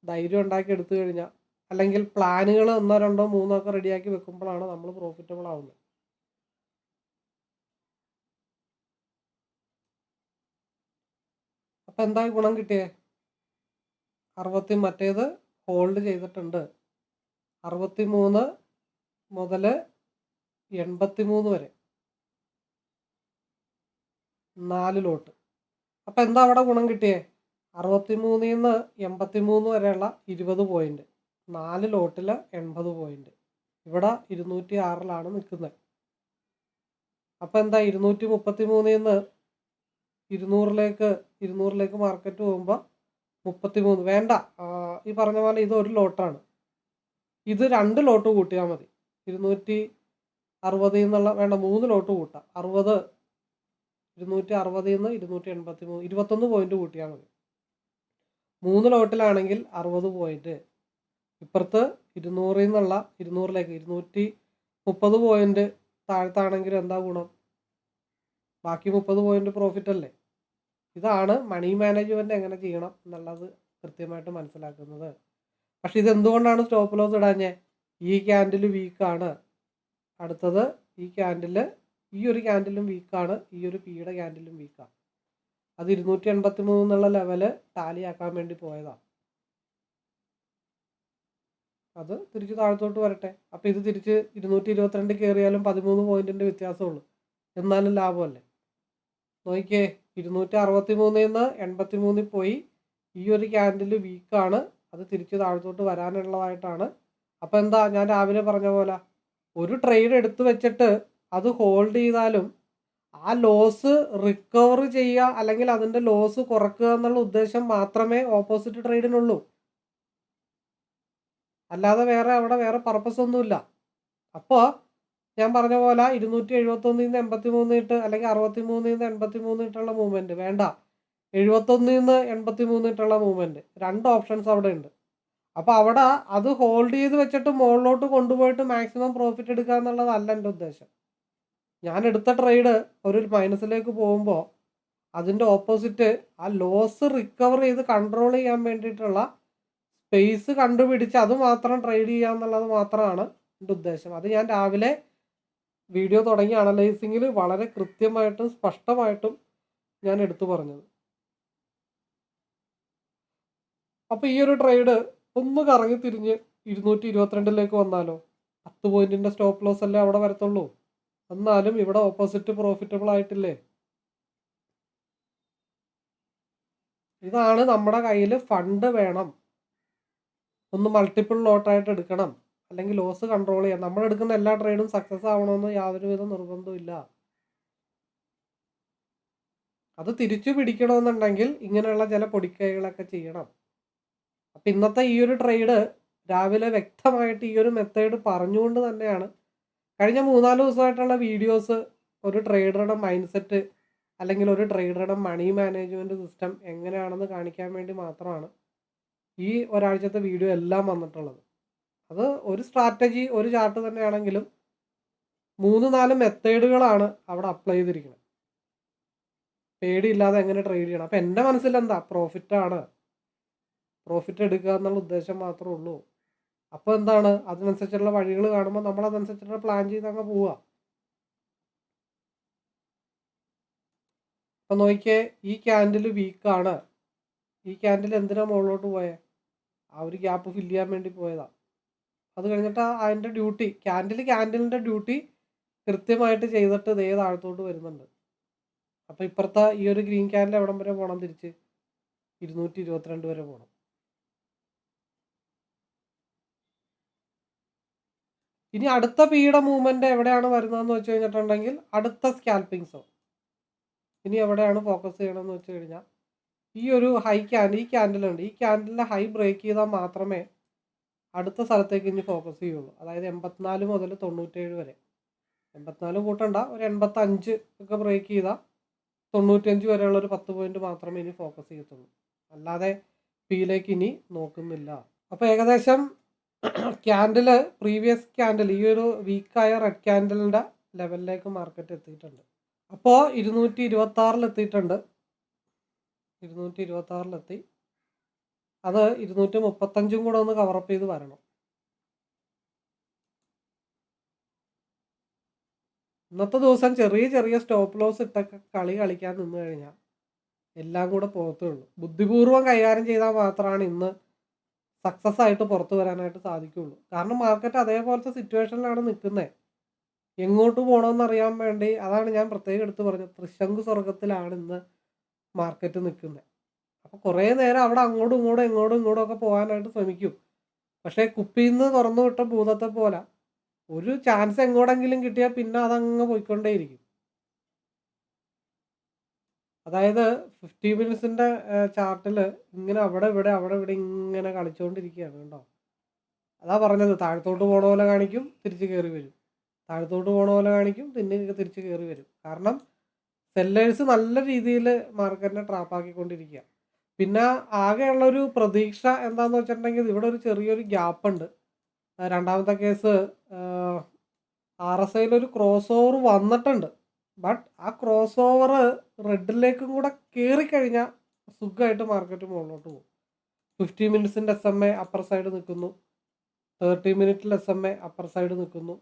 Speaker 1: ധൈര്യം ഉണ്ടാക്കി എടുത്തു കഴിഞ്ഞാൽ, അല്ലെങ്കിൽ പ്ലാനുകൾ 1, 2, 3 ഒക്കെ റെഡിയാക്കി വെക്കുമ്പോഴാണ് നമ്മൾ പ്രോഫിറ്റബിൾ ആവുന്നത്. അപ്പം എന്തായി ഗുണം കിട്ടിയേ? 60 മറ്റേത് ഹോൾഡ് ചെയ്തിട്ടുണ്ട്. 63 മുതൽ 83 വരെ 4 ലോട്ട്. അപ്പം എന്താ അവിടെ ഗുണം കിട്ടിയേ? 63 നിന്ന് 83 വരെയുള്ള 20 പോയിൻറ്റ്, 4 ലോട്ടിൽ 80 പോയിൻറ്റ്. ഇവിടെ 206 നിൽക്കുന്നത്. അപ്പം എന്താ, 233 നിന്ന് 200ലേക്ക് മാർക്കറ്റ് പോകുമ്പോൾ 33 വേണ്ട, ഈ പറഞ്ഞ പോലെ ഇത് ഒരു ലോട്ടാണ്. ഇത് 2 ലോട്ട് കൂട്ടിയാൽ മതി. 260 എന്നുള്ള വേണ്ട, 3 ലോട്ട് കൂട്ടാം. 260 നിന്ന് 283, 21 പോയിൻറ്റ് കൂട്ടിയാൽ മതി. 3 ലോട്ടിലാണെങ്കിൽ 60 പോയിൻറ്റ്. ഇപ്പുറത്ത് 200 നിന്നുള്ള 200ലേക്ക് 230 പോയിൻറ്റ് താഴത്താണെങ്കിൽ എന്താ ഗുണം? ബാക്കി 30 പോയിൻറ്റ് പ്രോഫിറ്റ് അല്ലേ. ഇതാണ് മണി മാനേജ്മെൻറ്റ് എങ്ങനെ ചെയ്യണം എന്നുള്ളത് കൃത്യമായിട്ട് മനസ്സിലാക്കുന്നത്. പക്ഷെ ഇതെന്തുകൊണ്ടാണ് സ്റ്റോപ്പ് ലോസ് ഇടാഞ്ഞേ? ഈ ക്യാൻഡിൽ വീക്കാണ്, അടുത്തത് ഈ ക്യാൻഡിൽ, ഈ ഒരു ക്യാൻഡിലും വീക്കാണ്, ഈ ഒരു പിയുടെ ക്യാൻഡിലും വീക്കാണ്. അത് 283 എന്നുള്ള ലെവല് ടാലിയാക്കാൻ വേണ്ടി പോയതാണ്. അത് തിരിച്ച് താഴത്തോട്ട് വരട്ടെ. അപ്പോൾ ഇത് തിരിച്ച് 222 കയറിയാലും 13 പോയിൻറ്റിൻ്റെ വ്യത്യാസമുള്ളൂ, എന്നാലും ലാഭമല്ലേ. നോക്കിയേ, 263 നിന്ന് 83 പോയി. ഈ ഒരു ക്യാൻഡിൽ വീക്കാണ്, അത് തിരിച്ച് താഴത്തോട്ട് വരാനുള്ളതായിട്ടാണ്. അപ്പോൾ എന്താ, ഞാൻ രാവിലെ പറഞ്ഞ പോലെ ഒരു ട്രേഡ് എടുത്തു വെച്ചിട്ട് അത് ഹോൾഡ് ചെയ്താലും ആ ലോസ് റിക്കവർ ചെയ്യുക അല്ലെങ്കിൽ അതിൻ്റെ ലോസ് കുറക്കുക എന്നുള്ള ഉദ്ദേശം മാത്രമേ ഓപ്പോസിറ്റ് ട്രേഡിനുള്ളൂ. അല്ലാതെ അവിടെ വേറെ പർപ്പസ് ഒന്നുമില്ല. അപ്പോൾ ഞാൻ പറഞ്ഞ പോലെ 271 നിന്ന് 83 ഇട്ട് അല്ലെങ്കിൽ 63 നിന്ന് 83 ഇട്ടുള്ള മൂവ്മെൻറ്റ് വേണ്ട, 71 നിന്ന് 83 ഇട്ടുള്ള മൂവ്മെൻറ്റ്, 2 ഓപ്ഷൻസ് അവിടെ ഉണ്ട്. അപ്പോൾ അവിടെ അത് ഹോൾഡ് ചെയ്ത് വെച്ചിട്ട് മുകളിലോട്ട് കൊണ്ടുപോയിട്ട് മാക്സിമം പ്രോഫിറ്റ് എടുക്കുക എന്നുള്ളതല്ല എൻ്റെ ഉദ്ദേശം. ഞാൻ എടുത്ത ട്രേഡ് ഒരു മൈനസിലേക്ക് പോകുമ്പോൾ അതിൻ്റെ ഓപ്പോസിറ്റ് ആ ലോസ് റിക്കവർ ചെയ്ത് കൺട്രോൾ ചെയ്യാൻ വേണ്ടിയിട്ടുള്ള സ്പേസ് കണ്ടുപിടിച്ച് അത് മാത്രം ട്രേഡ് ചെയ്യുക എന്നുള്ളത് മാത്രമാണ് എൻ്റെ ഉദ്ദേശം. അത് ഞാൻ രാവിലെ വീഡിയോ തുടങ്ങി അനലൈസിങ്ങിൽ വളരെ കൃത്യമായിട്ടും സ്പഷ്ടമായിട്ടും ഞാൻ എടുത്തു പറഞ്ഞത്. അപ്പോൾ ഈ ഒരു ട്രേഡ് ഒന്ന് കറങ്ങി തിരിഞ്ഞ് 222ലേക്ക് വന്നാലോ, 10 പോയിൻറ്റിൻ്റെ സ്റ്റോപ്പ് ലോസ് അല്ലേ അവിടെ വരത്തുള്ളൂ. എന്നാലും ഇവിടെ ഓപ്പോസിറ്റ് പ്രോഫിറ്റബിൾ ആയിട്ടില്ലേ. ഇതാണ് നമ്മുടെ കയ്യിൽ ഫണ്ട് വേണം, ഒന്ന് മൾട്ടിപ്പിൾ ലോട്ടായിട്ട് എടുക്കണം, അല്ലെങ്കിൽ ലോസ് കൺട്രോൾ ചെയ്യാം. നമ്മൾ എടുക്കുന്ന എല്ലാ ട്രേഡും സക്സസ് ആവണമെന്ന് യാതൊരുവിധ നിർബന്ധവും ഇല്ല. അത് തിരിച്ചു പിടിക്കണമെന്നുണ്ടെങ്കിൽ ഇങ്ങനെയുള്ള ചില പൊടിക്കൈകളൊക്കെ ചെയ്യണം. അപ്പം ഇന്നത്തെ ഈ ഒരു ട്രേഡ് രാവിലെ വ്യക്തമായിട്ട് ഈ ഒരു മെത്തേഡ് പറഞ്ഞുകൊണ്ട് തന്നെയാണ് കഴിഞ്ഞ 3-4 ദിവസമായിട്ടുള്ള വീഡിയോസ് ഒരു ട്രേഡറുടെ മൈൻഡ് സെറ്റ് അല്ലെങ്കിൽ ഒരു ട്രേഡറുടെ മണി മാനേജ്മെൻറ്റ് സിസ്റ്റം എങ്ങനെയാണെന്ന് കാണിക്കാൻ വേണ്ടി മാത്രമാണ് ഈ ഒരാഴ്ചത്തെ വീഡിയോ എല്ലാം വന്നിട്ടുള്ളത്. അത് ഒരു സ്ട്രാറ്റജി ഒരു ചാർട്ട് തന്നെയാണെങ്കിലും 3-4 മെത്തേഡുകളാണ് അവിടെ അപ്ലൈ ചെയ്തിരിക്കുന്നത്. പേടിയില്ലാതെ എങ്ങനെ ട്രേഡ് ചെയ്യണം. അപ്പം എൻ്റെ മനസ്സിലെന്താ പ്രോഫിറ്റാണ്, പ്രോഫിറ്റ് എടുക്കുക എന്നുള്ള ഉദ്ദേശം മാത്രമേ ഉള്ളൂ. അപ്പോൾ എന്താണ് അതിനനുസരിച്ചുള്ള വഴികൾ കാണുമ്പോൾ നമ്മൾ അതനുസരിച്ചുള്ള പ്ലാൻ ചെയ്ത് അങ്ങ് പോവുക. അപ്പം നോക്കിയേ, ഈ ക്യാൻഡിൽ വീക്കാണ്. ഈ ക്യാൻഡിൽ എന്തിനാ മുകളിലോട്ട് പോയേ? ആ ഒരു ഗ്യാപ്പ് ഫില്ല് ചെയ്യാൻ വേണ്ടി പോയതാണ്. അത് കഴിഞ്ഞിട്ട് അതിൻ്റെ ഡ്യൂട്ടി ക്യാൻഡിലിൻ്റെ ഡ്യൂട്ടി കൃത്യമായിട്ട് ചെയ്തിട്ട് ഇതേ താഴത്തോട്ട് വരുന്നുണ്ട്. അപ്പോൾ ഇപ്പുറത്തെ ഈ ഒരു ഗ്രീൻ ക്യാൻഡിൽ എവിടം വരെ പോകണം? തിരിച്ച് 222 വരെ പോകണം. ഇനി അടുത്ത പിയുടെ മൂവ്മെൻറ്റ് എവിടെയാണ് വരുന്നതെന്ന് വെച്ച് കഴിഞ്ഞിട്ടുണ്ടെങ്കിൽ അടുത്ത സ്കാൽപ്പിംഗ് സോൺ ഇനി എവിടെയാണ് ഫോക്കസ് ചെയ്യണമെന്ന് വെച്ച് കഴിഞ്ഞാൽ ഈ ഒരു ഹൈ ക്യാൻഡിൽ, ഈ ക്യാൻഡിലുണ്ട്, ഈ ക്യാൻഡിലിൻ്റെ ഹൈ ബ്രേക്ക് ചെയ്താൽ മാത്രമേ അടുത്ത സ്ഥലത്തേക്ക് ഇനി ഫോക്കസ് ചെയ്യുള്ളൂ. അതായത് 84 മുതൽ 97 വരെ. 84 കൂട്ടണ്ട, ഒരു 85 ഒക്കെ ബ്രേക്ക് ചെയ്താൽ 95 വരെയുള്ള ഒരു 10 പോയിന്റ് മാത്രമേ ഇനി ഫോക്കസ് ചെയ്യത്തുള്ളൂ. അല്ലാതെ പിയിലേക്ക് ഇനി നോക്കുന്നില്ല. അപ്പോൾ ഏകദേശം ക്യാൻഡിൽ പ്രീവിയസ് ക്യാൻഡിൽ ഈ ഒരു വീക്കായ റെഡ് ക്യാൻഡിലിൻ്റെ ലെവലിലേക്ക് മാർക്കറ്റ് എത്തിയിട്ടുണ്ട്. അപ്പോൾ 226 എത്തിയിട്ടുണ്ട്. 226 അത് 235 കൂടെ ഒന്ന് കവറപ്പ് ചെയ്ത് വരണം. ഇന്നത്തെ ദിവസം ചെറിയ ചെറിയ സ്റ്റോപ്പ് ലോസ് ഇട്ടൊക്കെ കളിക്കാൻ നിന്ന് കഴിഞ്ഞാൽ എല്ലാം കൂടെ പുറത്തേ ഉള്ളൂ. ബുദ്ധിപൂർവ്വം കൈകാര്യം ചെയ്താൽ മാത്രമാണ് ഇന്ന് സക്സസ് ആയിട്ട് പുറത്തു വരാനായിട്ട് സാധിക്കുകയുള്ളൂ. കാരണം മാർക്കറ്റ് അതേപോലത്തെ സിറ്റുവേഷനിലാണ് നിൽക്കുന്നത്. എങ്ങോട്ട് പോകണമെന്ന് അറിയാൻ വേണ്ടി, അതാണ് ഞാൻ പ്രത്യേകം എടുത്ത് പറഞ്ഞത്, തൃശങ്കു സ്വർഗത്തിലാണ് ഇന്ന് മാർക്കറ്റ് നിൽക്കുന്നത്. അപ്പോൾ കുറേ നേരം അവിടെ അങ്ങോട്ടും ഇങ്ങോട്ടും ഒക്കെ പോകാനായിട്ട് ശ്രമിക്കും. പക്ഷേ കുപ്പിയിൽ നിന്ന് തുറന്നു വിട്ട ഭൂതത്തെ പോലെ ഒരു ചാൻസ് എങ്ങോട്ടെങ്കിലും കിട്ടിയാൽ പിന്നെ അതങ്ങ് പോയിക്കൊണ്ടേയിരിക്കും. അതായത് 50 മിനിറ്റ്സിൻ്റെ ചാർട്ടിൽ ഇങ്ങനെ അവിടെ ഇവിടെ ഇങ്ങനെ കളിച്ചുകൊണ്ടിരിക്കുകയാണ് കേട്ടോ. അതാ പറഞ്ഞത്, താഴത്തോട്ട് പോണ പോലെ കാണിക്കും, തിരിച്ച് കയറി വരും. താഴത്തോട്ട് പോണ പോലെ കാണിക്കും, പിന്നെ തിരിച്ച് കയറി വരും. കാരണം സെല്ലേഴ്സ് നല്ല രീതിയിൽ മാർക്കറ്റിനെ ട്രാപ്പാക്കിക്കൊണ്ടിരിക്കുക. പിന്നെ ആകെയുള്ളൊരു പ്രതീക്ഷ എന്താണെന്ന് വെച്ചിട്ടുണ്ടെങ്കിൽ ഇവിടെ ഒരു ചെറിയൊരു ഗ്യാപ്പ് ഉണ്ട്. രണ്ടാമത്തെ കേസ് RSIയിൽ ഒരു ക്രോസ് ഓവർ വന്നിട്ടുണ്ട്. ബട്ട് ആ ക്രോസ് ഓവർ റെഡിലേക്കും കൂടെ കയറിക്കഴിഞ്ഞാൽ സുഖമായിട്ട് മാർക്കറ്റ് മുകളിലോട്ട് പോകും. 50 മിനിറ്റ്സിൻ്റെ SMA അപ്പർ സൈഡ് നിൽക്കുന്നു, 30 മിനിറ്റിൽ SMA അപ്പർ സൈഡ് നിൽക്കുന്നു,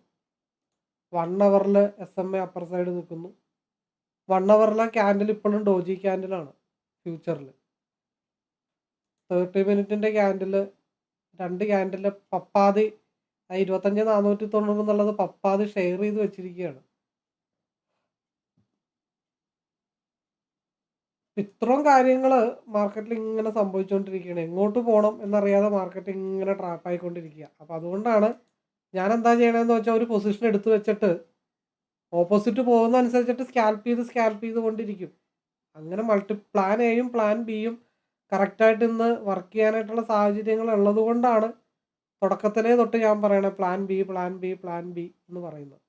Speaker 1: 1 അവറിൽ SMA അപ്പർ സൈഡ് നിൽക്കുന്നു. 1 അവറിലെ ക്യാൻഡിൽ ഇപ്പോഴും ഡോജി ക്യാൻഡിലാണ് ഫ്യൂച്ചറിൽ. 30 മിനിറ്റിൻ്റെ ക്യാൻഡിൽ, 2 ക്യാൻഡിൽ പപ്പാതി 25,490 എന്നുള്ളത് പപ്പാതി ഷെയർ ചെയ്ത് വെച്ചിരിക്കുകയാണ്. ഇത്രയും കാര്യങ്ങൾ മാർക്കറ്റിൽ ഇങ്ങനെ സംഭവിച്ചുകൊണ്ടിരിക്കുകയാണ്. എങ്ങോട്ട് പോകണം എന്നറിയാതെ മാർക്കറ്റ് ഇങ്ങനെ ട്രാപ്പായിക്കൊണ്ടിരിക്കുക. അപ്പോൾ അതുകൊണ്ടാണ് ഞാൻ എന്താ ചെയ്യണമെന്ന് വെച്ചാൽ ഒരു പൊസിഷൻ എടുത്തു വെച്ചിട്ട് ഓപ്പോസിറ്റ് പോകുന്ന അനുസരിച്ചിട്ട് സ്കാൽപ്പ് ചെയ്ത് കൊണ്ടിരിക്കും. അങ്ങനെ പ്ലാൻ എയും പ്ലാൻ ബിയും കറക്റ്റായിട്ട് ഇന്ന് വർക്ക് ചെയ്യാനായിട്ടുള്ള സാഹചര്യങ്ങൾ ഉള്ളത് കൊണ്ടാണ് തുടക്കത്തിലേ തൊട്ട് ഞാൻ പറയണത് പ്ലാൻ ബി എന്ന് പറയുന്നത്.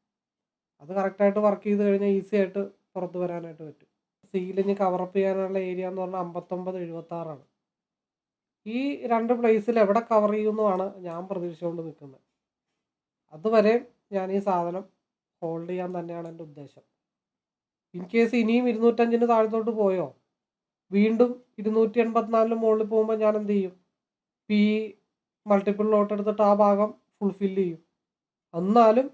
Speaker 1: അത് കറക്റ്റായിട്ട് വർക്ക് ചെയ്ത് കഴിഞ്ഞാൽ ഈസി ആയിട്ട് പുറത്ത് വരാനായിട്ട് പറ്റും. സീലിന് കവറപ്പ് ചെയ്യാനുള്ള ഏരിയ എന്ന് പറഞ്ഞാൽ 59.76 ഈ 2 പ്ലേസിൽ എവിടെ കവർ ചെയ്യുമെന്നുമാണ് ഞാൻ പ്രതീക്ഷിച്ചുകൊണ്ട് നിൽക്കുന്നത്. അതുവരെ ഞാൻ ഈ സാധനം ഹോൾഡ് ചെയ്യാൻ തന്നെയാണ് എൻ്റെ ഉദ്ദേശം. ഇൻ കേസ് ഇനിയും 205 താഴത്തോട്ട് പോയോ, വീണ്ടും 284 മുകളിൽ പോകുമ്പോൾ ഞാൻ എന്ത് ചെയ്യും? പി മൾട്ടിപ്പിൾ ലോട്ട് എടുത്തിട്ട് ആ ഭാഗം ഫുൾഫിൽ ചെയ്യും. എന്നാലും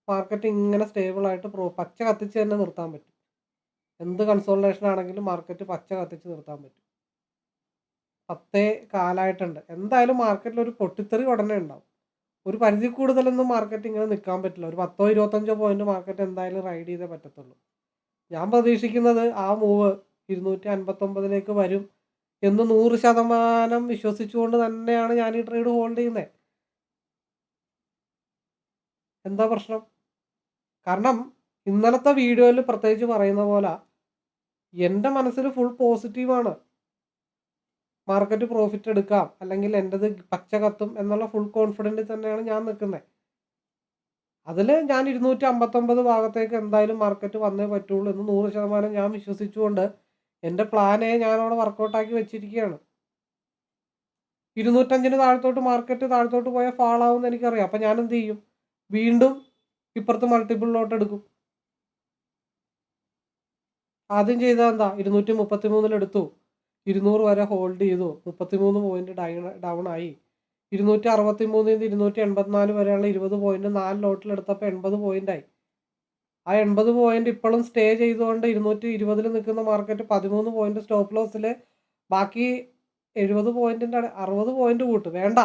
Speaker 1: മാർക്കറ്റ് ഇങ്ങനെ സ്റ്റേബിളായിട്ട് പച്ച കത്തിച്ച് തന്നെ നിർത്താൻ പറ്റും. എന്ത് കൺസോൾട്ടേഷൻ ആണെങ്കിലും മാർക്കറ്റ് പച്ച കത്തിച്ച് നിർത്താൻ പറ്റും. 10 കാലമായിട്ടുണ്ട്. എന്തായാലും മാർക്കറ്റിൽ ഒരു പൊട്ടിത്തെറി ഉടനെ ഉണ്ടാവും. ഒരു പരിധി കൂടുതലൊന്നും മാർക്കറ്റ് ഇങ്ങനെ നിൽക്കാൻ പറ്റില്ല. ഒരു 10-25 പോയിന്റ് മാർക്കറ്റ് എന്തായാലും റൈഡ് ചെയ്തേ പറ്റത്തുള്ളൂ. ഞാൻ പ്രതീക്ഷിക്കുന്നത് ആ മൂവ് 259 വരും എന്ന് 100% വിശ്വസിച്ചുകൊണ്ട് തന്നെയാണ് ഞാൻ ഈ ട്രേഡ് ഹോൾഡ് ചെയ്യുന്നത്. എന്താ പ്രശ്നം? കാരണം ഇന്നലത്തെ വീഡിയോയിൽ പ്രത്യേകിച്ച് പറയുന്ന പോലെ എൻ്റെ മനസ്സിൽ ഫുൾ പോസിറ്റീവാണ്. മാർക്കറ്റ് പ്രോഫിറ്റ് എടുക്കാം, അല്ലെങ്കിൽ എൻ്റെത് പച്ച കത്തും എന്നുള്ള ഫുൾ കോൺഫിഡൻറ്റിൽ തന്നെയാണ് ഞാൻ നിൽക്കുന്നത്. അതിൽ ഞാൻ 259 ഭാഗത്തേക്ക് എന്തായാലും മാർക്കറ്റ് വന്നേ പറ്റുള്ളൂ എന്ന് 100% ഞാൻ വിശ്വസിച്ചുകൊണ്ട് എൻ്റെ പ്ലാനെ ഞാനവിടെ വർക്കൗട്ടാക്കി വെച്ചിരിക്കുകയാണ്. 205 താഴത്തോട്ട് മാർക്കറ്റ് താഴത്തോട്ട് പോയാൽ ഫാളാവുമെന്ന് എനിക്കറിയാം. അപ്പോൾ ഞാൻ എന്ത് ചെയ്യും? വീണ്ടും ഇപ്പുറത്ത് മൾട്ടിപ്പിളിലോട്ട് എടുക്കും. ആദ്യം ചെയ്തത് എന്താ? 233 എടുത്തു, 200 വരെ ഹോൾഡ് ചെയ്തു, 33 പോയിന്റ് ഡൗൺ ആയി. 263 284 വരെയുള്ള 20 പോയിന്റ് 4 ലോട്ടിലെടുത്തപ്പോൾ 80 പോയിന്റായി. ആ 80 പോയിന്റ് ഇപ്പോഴും സ്റ്റേ ചെയ്തുകൊണ്ട് 220 നിൽക്കുന്ന മാർക്കറ്റ് 13 പോയിന്റ് സ്റ്റോപ്പ് ലോസിൽ, ബാക്കി 70 പോയിന്റിൻ്റെ 60 പോയിന്റ് കൂട്ടും, വേണ്ട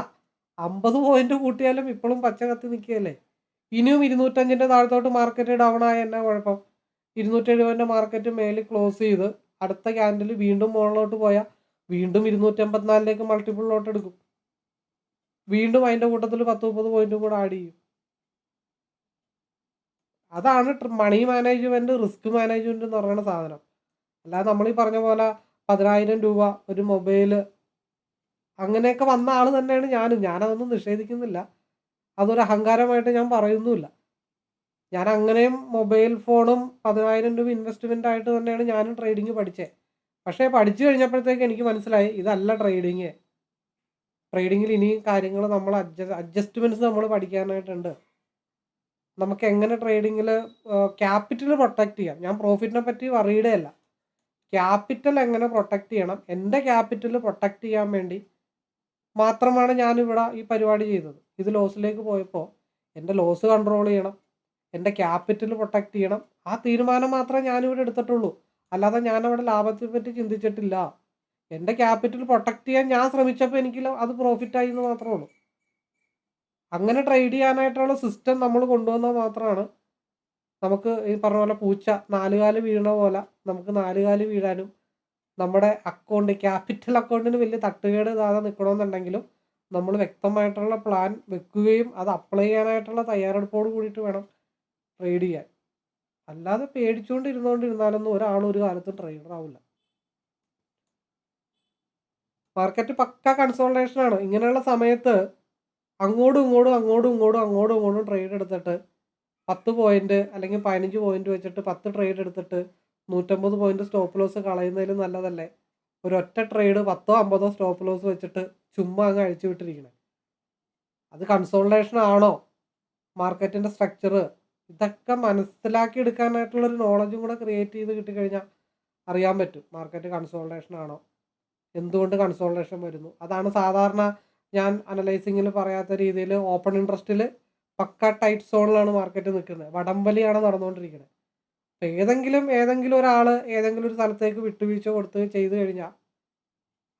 Speaker 1: 50 പോയിന്റ് കൂട്ടിയാലും ഇപ്പോഴും പച്ച കത്തി നിൽക്കുകയല്ലേ. ഇനിയും 205 താഴത്തോട്ട് മാർക്കറ്റ് ഡൗൺ ആയ എന്നാ കുഴപ്പം? 270 മാർക്കറ്റ് മേലിൽ ക്ലോസ് ചെയ്ത് അടുത്ത ക്യാൻഡിൽ വീണ്ടും മുകളിലോട്ട് പോയാൽ വീണ്ടും 284 മൾട്ടിപ്പിളിലോട്ട് എടുക്കും. വീണ്ടും അതിൻ്റെ കൂട്ടത്തിൽ 10-30 പോയിന്റും കൂടെ ആഡ് ചെയ്യും. അതാണ് മണി മാനേജ്മെൻറ്റ്, റിസ്ക് മാനേജ്മെൻറ്റ് എന്ന് പറയുന്ന സാധനം. അല്ലാതെ നമ്മൾ ഈ പറഞ്ഞ പോലെ 10,000 രൂപ ഒരു മൊബൈൽ അങ്ങനെയൊക്കെ വന്ന ആൾ തന്നെയാണ് ഞാനതൊന്നും നിഷേധിക്കുന്നില്ല. അതൊരു അഹങ്കാരമായിട്ട് ഞാൻ പറയുന്നുമില്ല. ഞാൻ അങ്ങനെയും മൊബൈൽ ഫോണും 10,000 രൂപ ഇൻവെസ്റ്റ്മെൻ്റ് ആയിട്ട് തന്നെയാണ് ഞാനും ട്രേഡിങ് പഠിച്ചത്. പക്ഷേ പഠിച്ചു കഴിഞ്ഞപ്പോഴത്തേക്ക് എനിക്ക് മനസ്സിലായി ഇതല്ല ട്രേഡിങ്. ട്രേഡിങ്ങിൽ ഇനിയും കാര്യങ്ങൾ നമ്മൾ അഡ്ജസ്റ്റ്മെൻറ്റ്സ് നമ്മൾ പഠിക്കാനായിട്ടുണ്ട്. നമുക്ക് എങ്ങനെ ട്രേഡിങ്ങിൽ ക്യാപിറ്റൽ പ്രൊട്ടക്റ്റ് ചെയ്യാം. ഞാൻ പ്രോഫിറ്റിനെ പറ്റി വറീഡേ അല്ല. ക്യാപിറ്റൽ എങ്ങനെ പ്രൊട്ടക്റ്റ് ചെയ്യണം, എൻ്റെ ക്യാപിറ്റൽ പ്രൊട്ടക്റ്റ് ചെയ്യാൻ വേണ്ടി മാത്രമാണ് ഞാനിവിടെ ഈ പരിപാടി ചെയ്തത്. ഇത് ലോസിലേക്ക് പോയപ്പോൾ എൻ്റെ ലോസ് കൺട്രോൾ ചെയ്യണം, എൻ്റെ ക്യാപിറ്റൽ പ്രൊട്ടക്റ്റ് ചെയ്യണം, ആ തീരുമാനം മാത്രമേ ഞാനിവിടെ എടുത്തിട്ടുള്ളൂ. അല്ലാതെ ഞാനവിടെ ലാഭത്തെ പറ്റി ചിന്തിച്ചിട്ടില്ല. എൻ്റെ ക്യാപിറ്റൽ പ്രൊട്ടക്റ്റ് ചെയ്യാൻ ഞാൻ ശ്രമിച്ചപ്പോൾ എനിക്ക് അത് പ്രോഫിറ്റായി എന്ന് മാത്രമേ ഉള്ളൂ. അങ്ങനെ ട്രേഡ് ചെയ്യാനായിട്ടുള്ള സിസ്റ്റം നമ്മൾ കൊണ്ടുവന്നാൽ മാത്രമാണ് നമുക്ക് ഈ പറഞ്ഞ പോലെ പൂച്ച 4 കാല് വീഴണ പോലെ നമുക്ക് 4 കാല് വീഴാനും നമ്മുടെ അക്കൗണ്ട് ക്യാപിറ്റൽ അക്കൗണ്ടിന് വലിയ തട്ടുകേട് ഇല്ലാതെ നിൽക്കണമെന്നുണ്ടെങ്കിലും നമ്മൾ വ്യക്തമായിട്ടുള്ള പ്ലാൻ വെക്കുകയും അത് അപ്ലൈ ചെയ്യാനായിട്ടുള്ള തയ്യാറെടുപ്പോട് കൂടിയിട്ട് വേണം ട്രേഡ് ചെയ്യാൻ. അല്ലാതെ പേടിച്ചുകൊണ്ടിരുന്നാലൊന്നും ഒരാളും ഒരു കാലത്തും ട്രേഡർ ആവില്ല. മാർക്കറ്റ് പക്ക കൺസോൾട്ടേഷനാണ്. ഇങ്ങനെയുള്ള സമയത്ത് അങ്ങോട്ടും ഇങ്ങോട്ടും ട്രേഡ് എടുത്തിട്ട് 10 പോയിന്റ് അല്ലെങ്കിൽ 15 പോയിന്റ് വെച്ചിട്ട് 10 ട്രേഡ് എടുത്തിട്ട് 150 പോയിന്റ് സ്റ്റോപ്പ് ലോസ് കളയുന്നതിലും നല്ലതല്ലേ ഒരൊറ്റ ട്രേഡ് 10-50 സ്റ്റോപ്പ് ലോസ് വെച്ചിട്ട് ചുമ്മാ അങ്ങ് അഴിച്ചു വിട്ടിരിക്കണേ. അത് കൺസോൾട്ടേഷൻ ആണോ? മാർക്കറ്റിൻ്റെ സ്ട്രക്ചർ ഇതൊക്കെ മനസ്സിലാക്കി എടുക്കാനായിട്ടുള്ളൊരു നോളജും കൂടെ ക്രിയേറ്റ് ചെയ്ത് കിട്ടിക്കഴിഞ്ഞാൽ അറിയാൻ പറ്റും മാർക്കറ്റ് കൺസോൾട്ടേഷൻ ആണോ, എന്തുകൊണ്ട് കൺസോൾട്ടേഷൻ വരുന്നു. അതാണ് സാധാരണ ഞാൻ അനലൈസിങ്ങിൽ പറയാത്ത രീതിയിൽ ഓപ്പൺ ഇൻട്രസ്റ്റിൽ പക്ക ടൈറ്റ് സോണിലാണ് മാർക്കറ്റ് നിൽക്കുന്നത്. വടംവലിയാണ് നടന്നുകൊണ്ടിരിക്കുന്നത്. അപ്പോൾ ഏതെങ്കിലും ഒരാൾ ഏതെങ്കിലും ഒരു സ്ഥലത്തേക്ക് വിട്ടുവീഴ്ച കൊടുത്ത് ചെയ്ത് കഴിഞ്ഞാൽ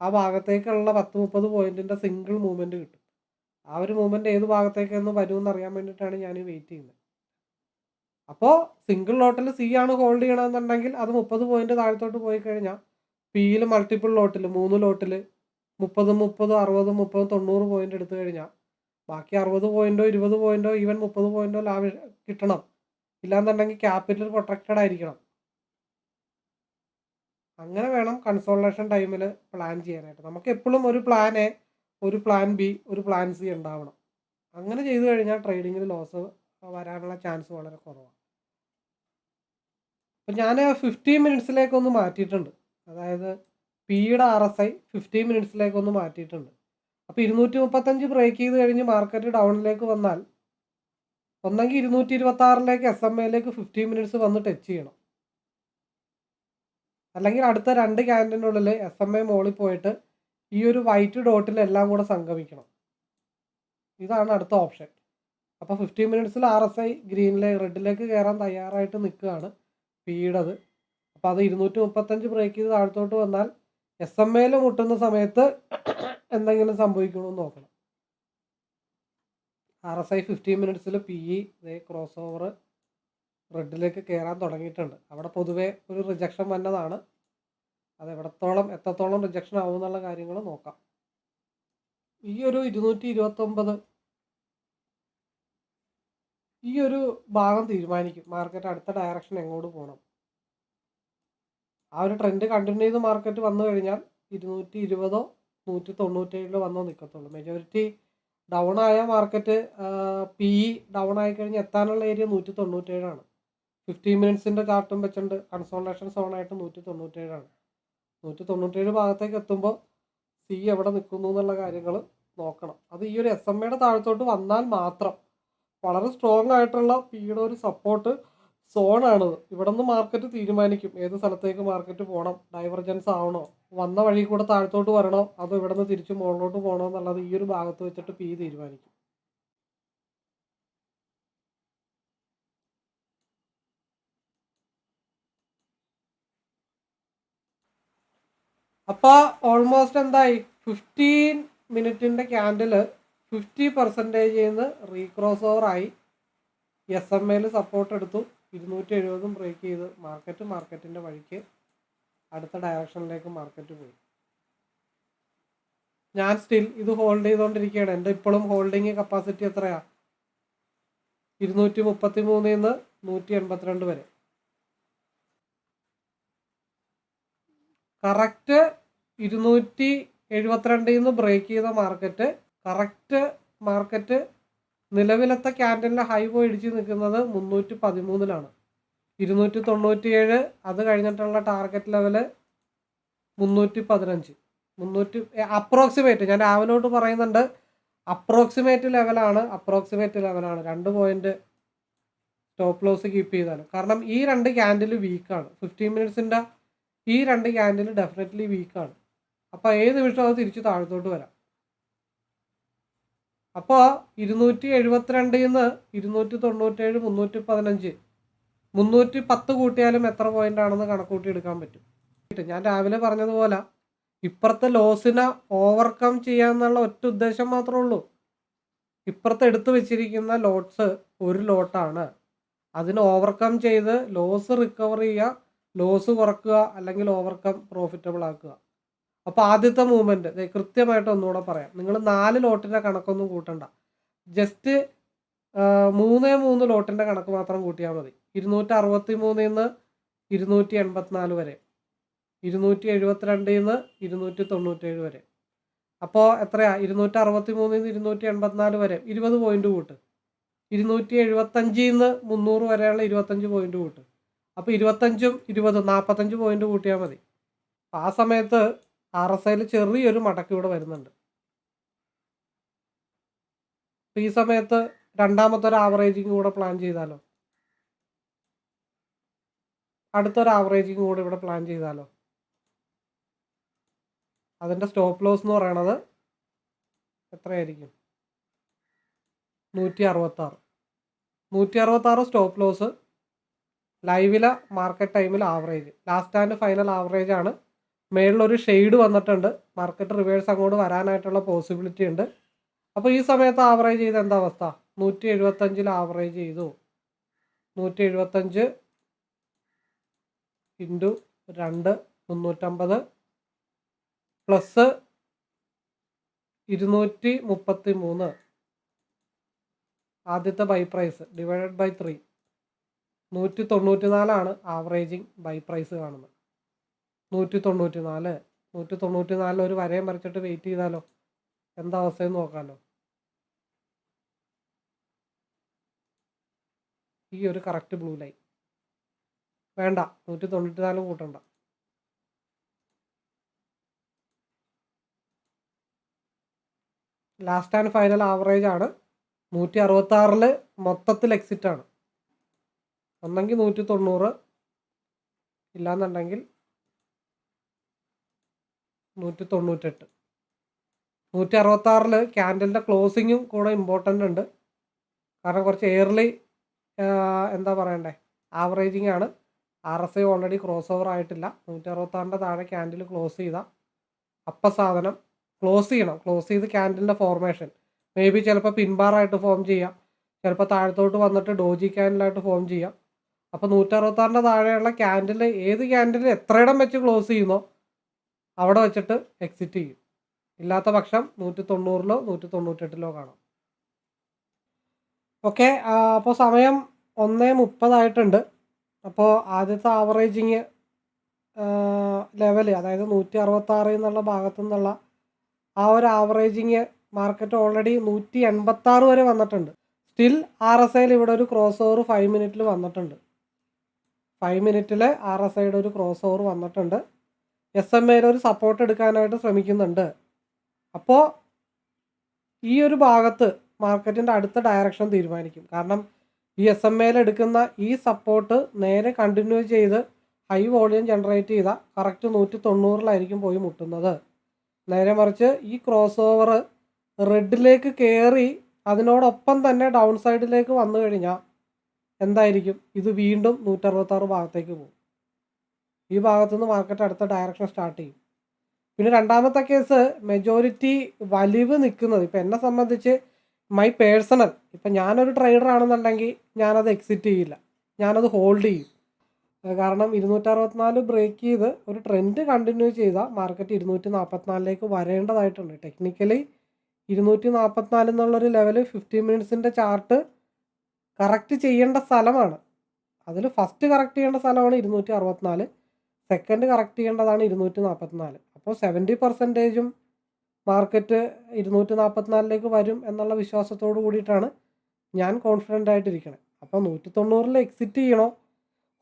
Speaker 1: ആ ഭാഗത്തേക്കുള്ള 10-30 പോയിന്റിൻ്റെ സിംഗിൾ മൂവ്മെൻറ്റ് കിട്ടും. ആ ഒരു മൂവ്മെൻറ്റ് ഏത് ഭാഗത്തേക്കൊന്ന് വരുമെന്ന് അറിയാൻ വേണ്ടിയിട്ടാണ് ഞാൻ വെയിറ്റ് ചെയ്യുന്നത്. അപ്പോൾ സിംഗിൾ ലോട്ടിൽ സി ആണ് ഹോൾഡ് ചെയ്യണമെന്നുണ്ടെങ്കിൽ അത് 30 പോയിന്റ് താഴത്തോട്ട് പോയി കഴിഞ്ഞാൽ പിയിൽ മൾട്ടിപ്പിൾ ലോട്ടിൽ 3 ലോട്ടിൽ 30, 60, 30, 90 പോയിന്റ് എടുത്തു കഴിഞ്ഞാൽ ബാക്കി 60 പോയിന്റോ 20 പോയിന്റോ ഈവൻ 30 പോയിന്റോ ലാഭം കിട്ടണം. ഇല്ലാന്നുണ്ടെങ്കിൽ ക്യാപിറ്റൽ പ്രൊട്ടക്റ്റഡ് ആയിരിക്കണം. അങ്ങനെ വേണം കൺസോൾട്ടേഷൻ ടൈമിൽ പ്ലാൻ ചെയ്യാനായിട്ട്. നമുക്ക് എപ്പോഴും ഒരു പ്ലാൻ എ, ഒരു പ്ലാൻ ബി, ഒരു പ്ലാൻ സി ഉണ്ടാവണം. അങ്ങനെ ചെയ്തു കഴിഞ്ഞാൽ ട്രേഡിങ്ങിൽ ലോസ് വരാനുള്ള ചാൻസ് വളരെ കുറവാണ്. അപ്പം ഞാൻ 15 മിനിറ്റ്സിലേക്കൊന്ന് മാറ്റിയിട്ടുണ്ട്. അതായത് പിയുടെ RSI 15 മിനിറ്റ്സിലേക്കൊന്ന് മാറ്റിയിട്ടുണ്ട്. അപ്പോൾ 235 ബ്രേക്ക് ചെയ്ത് കഴിഞ്ഞ് മാർക്കറ്റ് ഡൗണിലേക്ക് വന്നാൽ ഒന്നെങ്കിൽ 226 SMA 15 മിനിറ്റ്സ് വന്ന് ടച്ച് ചെയ്യണം, അല്ലെങ്കിൽ അടുത്ത 2 ക്യാൻഡിനുള്ളിൽ SMA മോളിൽ പോയിട്ട് ഈ ഒരു വൈറ്റ് ഡോട്ടിൽ എല്ലാം കൂടെ സംഗമിക്കണം. ഇതാണ് അടുത്ത ഓപ്ഷൻ. അപ്പോൾ 15 മിനിറ്റ്സിൽ RSI റെഡിലേക്ക് കയറാൻ തയ്യാറായിട്ട് നിൽക്കുകയാണ് പിയുടേത്. അപ്പോൾ അത് 235 ബ്രേക്ക് ചെയ്ത് താഴത്തോട്ട് വന്നാൽ SMA മുട്ടുന്ന സമയത്ത് എന്തെങ്കിലും സംഭവിക്കണമെന്ന് നോക്കണം. RSI 15 മിനിറ്റ്സിൽ PE ക്രോസ് ഓവർ റെഡിലേക്ക് കയറാൻ തുടങ്ങിയിട്ടുണ്ട്. അവിടെ പൊതുവേ ഒരു റിജക്ഷൻ വന്നതാണ്. അത് എത്രത്തോളം റിജക്ഷൻ ആവും എന്നുള്ള കാര്യങ്ങൾ നോക്കാം. ഈ ഒരു 229 ഈ ഒരു ഭാഗം തീരുമാനിക്കും മാർക്കറ്റ് അടുത്ത ഡയറക്ഷൻ എങ്ങോട്ട് പോകണം. ആ ഒരു ട്രെൻഡ് കണ്ടിന്യൂ ചെയ്ത് മാർക്കറ്റ് വന്നു കഴിഞ്ഞാൽ 220 197 വന്നോ നിൽക്കത്തുള്ളൂ. മെജോറിറ്റി ഡൗൺ ആയ മാർക്കറ്റ് PE ഡൗൺ ആയി കഴിഞ്ഞ് എത്താനുള്ള ഏരിയ 197 15 മിനിറ്റ്സിൻ്റെ ചാർട്ടും വെച്ചിട്ടുണ്ട്. കൺസോൾട്ടേഷൻ സോണായിട്ട് 197 197 ഭാഗത്തേക്ക് എത്തുമ്പോൾ എവിടെ നിൽക്കുന്നു എന്നുള്ള കാര്യങ്ങൾ നോക്കണം. അത് ഈ ഒരു SMA താഴത്തോട്ട് വന്നാൽ മാത്രം വളരെ സ്ട്രോങ് ആയിട്ടുള്ള പിയുടെ ഒരു സപ്പോർട്ട് സോണാണിത്. ഇവിടെ നിന്ന് മാർക്കറ്റ് തീരുമാനിക്കും ഏത് സ്ഥലത്തേക്ക് മാർക്കറ്റ് പോകണം, ഡൈവർജൻസ് ആവണോ, വന്ന വഴി കൂടെ താഴത്തോട്ട് വരണോ, അതോ ഇവിടെ നിന്ന് തിരിച്ച് മുകളിലോട്ട് പോകണോ എന്നുള്ളത് ഈ ഒരു ഭാഗത്ത് വെച്ചിട്ട് തീരുമാനിക്കും. അപ്പോൾ ഓൾമോസ്റ്റ് എന്തായി 15 മിനിറ്റിൻ്റെ ക്യാൻഡിൽ 50% റീക്രോസ് ഓവറായി. SMA സപ്പോർട്ട് എടുത്തു, 270 ബ്രേക്ക് ചെയ്ത് മാർക്കറ്റിൻ്റെ വഴിക്ക് അടുത്ത ഡയറക്ഷനിലേക്ക് മാർക്കറ്റ് പോയി. ഞാൻ സ്റ്റിൽ ഇത് ഹോൾഡ് ചെയ്തുകൊണ്ടിരിക്കുകയാണ്. എൻ്റെ ഇപ്പോഴും ഹോൾഡിങ് കപ്പാസിറ്റി എത്രയാണ്? 233 നിന്ന് 182 വരെ. കറക്റ്റ് 272 നിന്ന് ബ്രേക്ക് ചെയ്ത മാർക്കറ്റ് നിലവിലത്തെ ക്യാൻഡലിൻ്റെ ഹൈ പോയി ഇടിച്ച് നിൽക്കുന്നത് 313 297. അത് കഴിഞ്ഞിട്ടുള്ള ടാർഗറ്റ് ലെവല് 315 അപ്രോക്സിമേറ്റ്. ഞാൻ രാവിലോട്ട് പറയുന്നുണ്ട്, അപ്രോക്സിമേറ്റ് ലെവലാണ്. 2 പോയിന്റ് സ്റ്റോപ്പ് ലോസ് കീപ്പ് ചെയ്താലും. കാരണം ഈ 2 ക്യാൻഡിൽ വീക്കാണ്. 15 മിനിറ്റ്സിൻ്റെ ഈ 2 ക്യാൻഡിൽ ഡെഫിനറ്റ്ലി വീക്കാണ്. അപ്പോൾ ഏത് നിമിഷം അത് തിരിച്ച് താഴത്തോട്ട് വരാം. അപ്പോൾ 272 നിന്ന് 297 315 310 കൂട്ടിയാലും എത്ര പോയിന്റ് ആണെന്ന് കണക്കൂട്ടി എടുക്കാൻ പറ്റും. ഞാൻ രാവിലെ പറഞ്ഞതുപോലെ ഇപ്പുറത്തെ ലോസിനെ ഓവർകം ചെയ്യാന്നുള്ള ഒറ്റ ഉദ്ദേശം മാത്രമേ ഉള്ളൂ. ഇപ്പുറത്ത് എടുത്തു വെച്ചിരിക്കുന്ന ലോട്ട്സ് ഒരു ലോട്ടാണ്. അതിന് ഓവർകം ചെയ്ത് ലോസ് റിക്കവർ ചെയ്യുക, ലോസ് കുറക്കുക, അല്ലെങ്കിൽ ഓവർകം പ്രോഫിറ്റബിൾ ആക്കുക. അപ്പോൾ ആദ്യത്തെ മൂവ്മെൻറ്റ് കൃത്യമായിട്ട് ഒന്നുകൂടെ പറയാം. നിങ്ങൾ 4 ലോട്ടിൻ്റെ കണക്കൊന്നും കൂട്ടണ്ട. ജസ്റ്റ് 3 ലോട്ടിൻ്റെ കണക്ക് മാത്രം കൂട്ടിയാൽ മതി. 263 നിന്ന് 284 വരെ, 272 നിന്ന് 297 വരെ. അപ്പോൾ എത്രയാ? 263 നിന്ന് 284 വരെ 20 പോയിന്റ് കൂട്ട്. 275 നിന്ന് 300 വരെയുള്ള 25 പോയിന്റ് കൂട്ട്. അപ്പോൾ 25ഉം 20 45 പോയിന്റ് കൂട്ടിയാൽ മതി. ആ സമയത്ത് RSIയിൽ ചെറിയൊരു മടക്ക് ഇവിടെ വരുന്നുണ്ട്. ഈ സമയത്ത് രണ്ടാമത്തെ ഒരു ആവറേജിങ് കൂടെ പ്ലാൻ ചെയ്താലോ, അടുത്തൊരു ആവറേജിങ് കൂടെ ഇവിടെ പ്ലാൻ ചെയ്താലോ. അതിൻ്റെ സ്റ്റോപ്പ് ലോസ് എന്ന് പറയണത് എത്രയായിരിക്കും? 166 സ്റ്റോപ്പ് ലോസ്. ലൈവിലെ മാർക്കറ്റ് ടൈമിൽ average, last and final average ആണ്. മേളിലൊരു ഷെയ്ഡ് വന്നിട്ടുണ്ട്. മാർക്കറ്റ് റിവേഴ്സ് അങ്ങോട്ട് വരാനായിട്ടുള്ള പോസിബിലിറ്റി ഉണ്ട്. അപ്പോൾ ഈ സമയത്ത് ആവറേജ് ചെയ്ത് എന്താ അവസ്ഥ? 175 ആവറേജ് ചെയ്തു. 175 ഇൻറ്റു 2 350 പ്ലസ് 233 ആദ്യത്തെ buy price divided by 3 194 averaging buy price കാണുന്നത്. 194 ഒരു വരയും വരച്ചിട്ട് വെയിറ്റ് ചെയ്താലോ എന്താ അവസ്ഥയെന്ന് നോക്കാമല്ലോ. ഈ ഒരു കറക്റ്റ് ബ്ലൂ ലൈൻ വേണ്ട, 194 കൂട്ടണ്ട. ലാസ്റ്റ് ആൻഡ് ഫൈനൽ ആവറേജ് ആണ്. 166 മൊത്തത്തിൽ എക്സിറ്റ് ആണ്. ഒന്നെങ്കിൽ 190, ഇല്ലാന്നുണ്ടെങ്കിൽ 198. 166 ക്യാൻഡലിൻ്റെ ക്ലോസിങ്ങും കൂടെ ഇമ്പോർട്ടൻ്റ് ഉണ്ട്. കാരണം കുറച്ച് എയർലി എന്താ പറയണ്ടേ, ആവറേജിങ് ആണ്. RSI ഓൾറെഡി ക്രോസ് ഓവർ ആയിട്ടില്ല. 166 താഴെ ക്യാൻഡിൽ ക്ലോസ് ചെയ്താൽ അപ്പം സാധനം ക്ലോസ് ചെയ്യണം. ക്ലോസ് ചെയ്ത് ക്യാൻഡിലിൻ്റെ ഫോർമേഷൻ മേ ബി ചിലപ്പോൾ പിൻബാറായിട്ട് ഫോം ചെയ്യാം, ചിലപ്പോൾ താഴത്തോട്ട് വന്നിട്ട് ഡോജി ക്യാൻഡിലായിട്ട് ഫോം ചെയ്യാം. അപ്പോൾ 166 താഴെയുള്ള ക്യാൻഡിൽ ഏത് ക്യാൻഡിൽ എത്രയിടം വെച്ച് ക്ലോസ് ചെയ്യുന്നോ അവിടെ വെച്ചിട്ട് എക്സിറ്റ് ചെയ്യും. ഇല്ലാത്ത പക്ഷം 190 198 കാണാം. ഓക്കെ, അപ്പോൾ സമയം 1:30 ആയിട്ടുണ്ട്. അപ്പോൾ ആദ്യത്തെ ആവറേജിങ് ലെവല്, അതായത് 166 എന്നുള്ള ഭാഗത്തു നിന്നുള്ള ആ ഒരു ആവറേജിങ് മാർക്കറ്റ് ഓൾറെഡി 186 വരെ വന്നിട്ടുണ്ട്. സ്റ്റിൽ RSIയിൽ ഇവിടെ ഒരു ക്രോസ് ഓവർ 5 മിനിറ്റിൽ വന്നിട്ടുണ്ട്. 5 മിനിറ്റിൽ RSIയുടെ ഒരു ക്രോസ് ഓവർ വന്നിട്ടുണ്ട്. SMA ഒരു സപ്പോർട്ട് എടുക്കാനായിട്ട് ശ്രമിക്കുന്നുണ്ട്. അപ്പോൾ ഈ ഒരു ഭാഗത്ത് മാർക്കറ്റിൻ്റെ അടുത്ത ഡയറക്ഷൻ തീരുമാനിക്കും. കാരണം ഈ SMA എടുക്കുന്ന ഈ സപ്പോർട്ട് നേരെ കണ്ടിന്യൂ ചെയ്ത് ഹൈ വോളിയം ജനറേറ്റ് ചെയ്ത കറക്റ്റ് 190 പോയി മുട്ടുന്നത്. നേരെ മറിച്ച് ഈ ക്രോസ് ഓവർ റെഡിലേക്ക് കയറി അതിനോടൊപ്പം തന്നെ ഡൗൺ സൈഡിലേക്ക് വന്നു കഴിഞ്ഞാൽ എന്തായിരിക്കും, ഇത് വീണ്ടും 166 ഭാഗത്തേക്ക് പോകും. ഈ ഭാഗത്തുനിന്ന് മാർക്കറ്റ് അടുത്ത ഡയറക്ഷൻ സ്റ്റാർട്ട് ചെയ്യും. പിന്നെ രണ്ടാമത്തെ കേസ്, മെജോറിറ്റി വലിവ് നിൽക്കുന്നത്, ഇപ്പം എന്നെ സംബന്ധിച്ച് മൈ പേഴ്സണൽ, ഇപ്പം ഞാനൊരു ട്രേഡർ ആണെന്നുണ്ടെങ്കിൽ ഞാനത് എക്സിറ്റ് ചെയ്യില്ല, ഞാനത് ഹോൾഡ് ചെയ്യും. കാരണം 264 ബ്രേക്ക് ചെയ്ത് ഒരു ട്രെൻഡ് കണ്ടിന്യൂ ചെയ്താൽ മാർക്കറ്റ് 244 വരേണ്ടതായിട്ടുണ്ട്. ടെക്നിക്കലി 244 എന്നുള്ളൊരു ലെവല് 15 മിനിറ്റ്സിൻ്റെ ചാർട്ട് കറക്റ്റ് ചെയ്യേണ്ട സ്ഥലമാണ്. അതിൽ ഫസ്റ്റ് കറക്റ്റ് ചെയ്യേണ്ട സ്ഥലമാണ് 264, സെക്കൻഡ് കറക്റ്റ് ചെയ്യേണ്ടതാണ് 244. അപ്പോൾ 70% മാർക്കറ്റ് 244 വരും എന്നുള്ള വിശ്വാസത്തോട് കൂടിയിട്ടാണ് ഞാൻ കോൺഫിഡൻ്റ് ആയിട്ടിരിക്കുന്നത്. അപ്പോൾ 190 എക്സിറ്റ് ചെയ്യണോ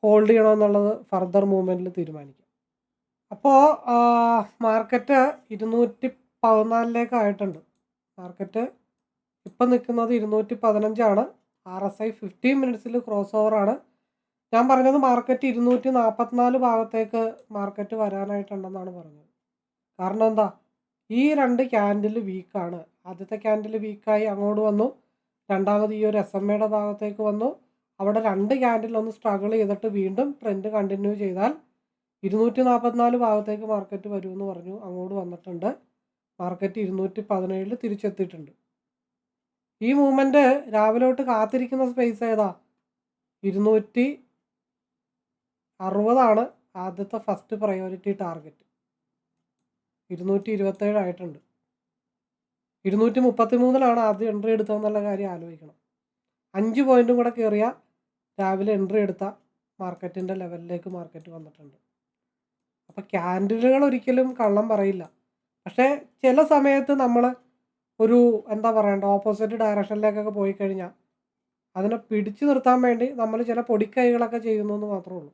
Speaker 1: ഹോൾഡ് ചെയ്യണോ എന്നുള്ളത് ഫർദർ മൂവ്മെൻറ്റിൽ തീരുമാനിക്കും. അപ്പോൾ മാർക്കറ്റ് 214 ആയിട്ടുണ്ട്. മാർക്കറ്റ് ഇപ്പം നിൽക്കുന്നത് 215. RSI 15 മിനിറ്റ്സിൽ ക്രോസ് ഓവറാണ്. ഞാൻ പറഞ്ഞത് മാർക്കറ്റ് 244 ഭാഗത്തേക്ക് മാർക്കറ്റ് വരാനായിട്ടുണ്ടെന്നാണ് പറഞ്ഞത്. കാരണം എന്താ, ഈ രണ്ട് ക്യാൻഡിൽ വീക്കാണ്. ആദ്യത്തെ ക്യാൻഡിൽ വീക്കായി അങ്ങോട്ട് വന്നു, രണ്ടാമത് ഈ ഒരു SMA ഭാഗത്തേക്ക് വന്നു. അവിടെ രണ്ട് ക്യാൻഡിൽ ഒന്ന് സ്ട്രഗിൾ ചെയ്തിട്ട് വീണ്ടും ട്രെൻഡ് കണ്ടിന്യൂ ചെയ്താൽ 244 ഭാഗത്തേക്ക് മാർക്കറ്റ് വരുമെന്ന് പറഞ്ഞു. അങ്ങോട്ട് വന്നിട്ടുണ്ട്. മാർക്കറ്റ് 217 തിരിച്ചെത്തിയിട്ടുണ്ട്. ഈ മൂവ്മെൻറ്റ് രാവിലെ തൊട്ട് കാത്തിരിക്കുന്ന സ്പേസ് ഏതാ, 260 ആദ്യത്തെ ഫസ്റ്റ് പ്രയോറിറ്റി ടാർഗറ്റ്. 227 ആയിട്ടുണ്ട്. 233 ആദ്യം എൻട്രി എടുത്തതെന്നുള്ള കാര്യം ആലോചിക്കണം. 5 പോയിൻറ്റും കൂടെ കയറിയാൽ രാവിലെ എൻട്രി എടുത്ത മാർക്കറ്റിൻ്റെ ലെവലിലേക്ക് മാർക്കറ്റ് വന്നിട്ടുണ്ട്. അപ്പോൾ ക്യാൻഡിലുകൾ ഒരിക്കലും കള്ളം പറയില്ല. പക്ഷേ ചില സമയത്ത് നമ്മൾ ഒരു എന്താ പറയണ്ട ഓപ്പോസിറ്റ് ഡയറക്ഷനിലേക്കൊക്കെ പോയി കഴിഞ്ഞാൽ അതിനെ പിടിച്ചു നിർത്താൻ വേണ്ടി നമ്മൾ ചില പൊടിക്കൈകളൊക്കെ ചെയ്യുന്നു എന്ന് മാത്രമേ ഉള്ളൂ.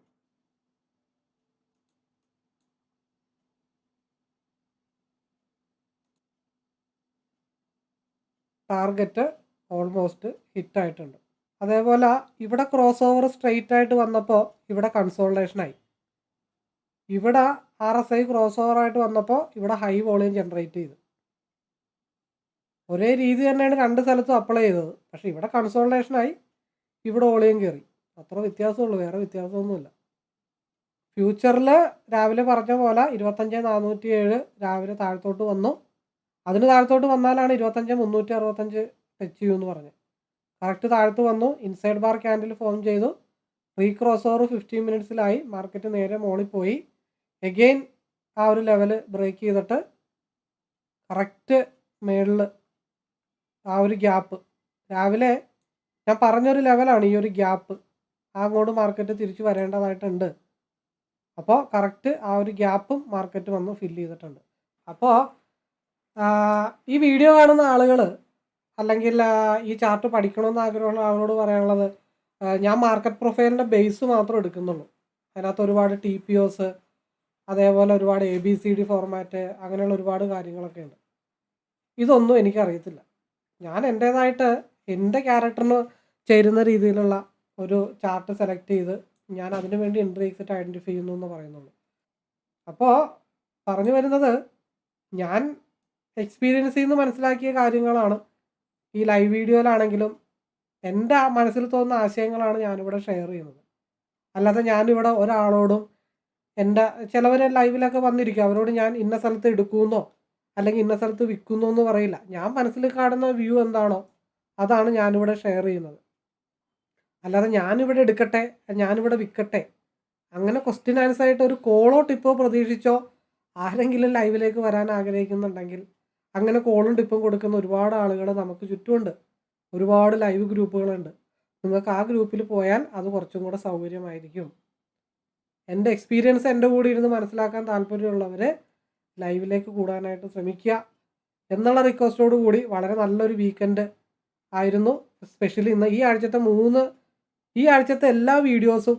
Speaker 1: ടാർഗറ്റ് ഓൾമോസ്റ്റ് ഹിറ്റായിട്ടുണ്ട്. അതേപോലെ ഇവിടെ ക്രോസ് ഓവർ സ്ട്രെയിറ്റ് ആയിട്ട് വന്നപ്പോൾ ഇവിടെ കൺസോൾട്ടേഷനായി. ഇവിടെ RSI ക്രോസ് ഓവർ ആയിട്ട് വന്നപ്പോൾ ഇവിടെ ഹൈ വോളിയം ജനറേറ്റ് ചെയ്തു. ഒരേ രീതി തന്നെയാണ് രണ്ട് സ്ഥലത്തും അപ്ലൈ ചെയ്തത്. പക്ഷേ ഇവിടെ കൺസോൾട്ടേഷനായി, ഇവിടെ വോളിയം കയറി. അത്ര വ്യത്യാസമുള്ളൂ, വേറെ വ്യത്യാസമൊന്നുമില്ല. ഫ്യൂച്ചറിൽ രാവിലെ പറഞ്ഞ പോലെ 25,407 രാവിലെ താഴത്തോട്ട് വന്നു. അതിന് താഴത്തോട്ട് വന്നാലാണ് 25,365 ടച്ച് ചെയ്യുമെന്ന് പറഞ്ഞത്. കറക്റ്റ് താഴത്ത് വന്നു, ഇൻസൈഡ് ബാർ ക്യാൻഡിൽ ഫോം ചെയ്തു. Pre cross over 15 മിനിറ്റ്സിലായി. മാർക്കറ്റ് നേരെ മോളിൽ പോയി. എഗെയിൻ ആ ഒരു ലെവല് ബ്രേക്ക് ചെയ്തിട്ട് കറക്റ്റ് മേളിൽ ആ ഒരു ഗ്യാപ്പ്, രാവിലെ ഞാൻ പറഞ്ഞൊരു ലെവലാണ് ഈ ഒരു ഗ്യാപ്പ്, അങ്ങോട്ട് മാർക്കറ്റ് തിരിച്ചു വരേണ്ടതായിട്ടുണ്ട്. അപ്പോൾ കറക്റ്റ് ആ ഒരു ഗ്യാപ്പും മാർക്കറ്റ് വന്ന് ഫില്ല് ചെയ്തിട്ടുണ്ട്. അപ്പോൾ ഈ വീഡിയോ കാണുന്ന ആളുകൾ അല്ലെങ്കിൽ ഈ ചാർട്ട് പഠിക്കണമെന്ന് ആഗ്രഹമുള്ള ആളോട് പറയാനുള്ളത്, ഞാൻ മാർക്കറ്റ് പ്രൊഫൈലിൻ്റെ ബേസ് മാത്രം എടുക്കുന്നുള്ളൂ. അതിനകത്ത് ഒരുപാട് TPOs, അതേപോലെ ഒരുപാട് ABCD ഫോർമാറ്റ്, അങ്ങനെയുള്ള ഒരുപാട് കാര്യങ്ങളൊക്കെ ഉണ്ട്. ഇതൊന്നും എനിക്കറിയത്തില്ല. ഞാൻ എൻ്റേതായിട്ട് എൻ്റെ ക്യാരക്ടറിന് ചേരുന്ന രീതിയിലുള്ള ഒരു ചാർട്ട് സെലക്ട് ചെയ്ത് ഞാൻ അതിനു വേണ്ടി എൻട്രി എക്സിറ്റ് ഐഡൻറ്റിഫൈ ചെയ്യുന്നു എന്ന് പറയുന്നുള്ളൂ. അപ്പോൾ പറഞ്ഞു വരുന്നത്, ഞാൻ എക്സ്പീരിയൻസിൽ നിന്ന് മനസ്സിലാക്കിയ കാര്യങ്ങളാണ് ഈ ലൈവ് വീഡിയോയിലാണെങ്കിലും എൻ്റെ മനസ്സിൽ തോന്നുന്ന ആശയങ്ങളാണ് ഞാനിവിടെ ഷെയർ ചെയ്യുന്നത്. അല്ലാതെ ഞാനിവിടെ ഒരാളോടും ചിലവർ ലൈവിലൊക്കെ വന്നിരിക്കും, അവരോട് ഞാൻ ഇന്ന സ്ഥലത്ത് എടുക്കുമെന്നോ അല്ലെങ്കിൽ ഇന്ന സ്ഥലത്ത് വിൽക്കുന്നു എന്ന് പറയില്ല. ഞാൻ മനസ്സിൽ കാണുന്ന വ്യൂ എന്താണോ അതാണ് ഞാനിവിടെ ഷെയർ ചെയ്യുന്നത്. അല്ലാതെ ഞാനിവിടെ എടുക്കട്ടെ, ഞാനിവിടെ വിൽക്കട്ടെ, അങ്ങനെ ക്വസ്റ്റ്യൻ ആൻസർ ആയിട്ട് ഒരു കോളോ ടിപ്പോ പ്രതീക്ഷിച്ചോ ആരെങ്കിലും ലൈവിലേക്ക് വരാൻ ആഗ്രഹിക്കുന്നുണ്ടെങ്കിൽ അങ്ങനെ കോളും ടിപ്പും കൊടുക്കുന്ന ഒരുപാട് ആളുകൾ നമുക്ക് ചുറ്റുമുണ്ട്. ഒരുപാട് ലൈവ് ഗ്രൂപ്പുകളുണ്ട്. നിങ്ങൾക്ക് ആ ഗ്രൂപ്പിൽ പോയാൽ അത് കുറച്ചും കൂടെ സൗകര്യമായിരിക്കും. എൻ്റെ എക്സ്പീരിയൻസ് എൻ്റെ കൂടെ ഇരുന്ന് മനസ്സിലാക്കാൻ താല്പര്യമുള്ളവർ ലൈവിലേക്ക് കൂടാനായിട്ട് ശ്രമിക്കുക എന്നുള്ള റിക്വസ്റ്റോട് കൂടി വളരെ നല്ലൊരു വീക്കെൻഡ് ആയിരുന്നു. സ്പെഷ്യലി ഇന്ന് ഈ ആഴ്ചത്തെ എല്ലാ വീഡിയോസും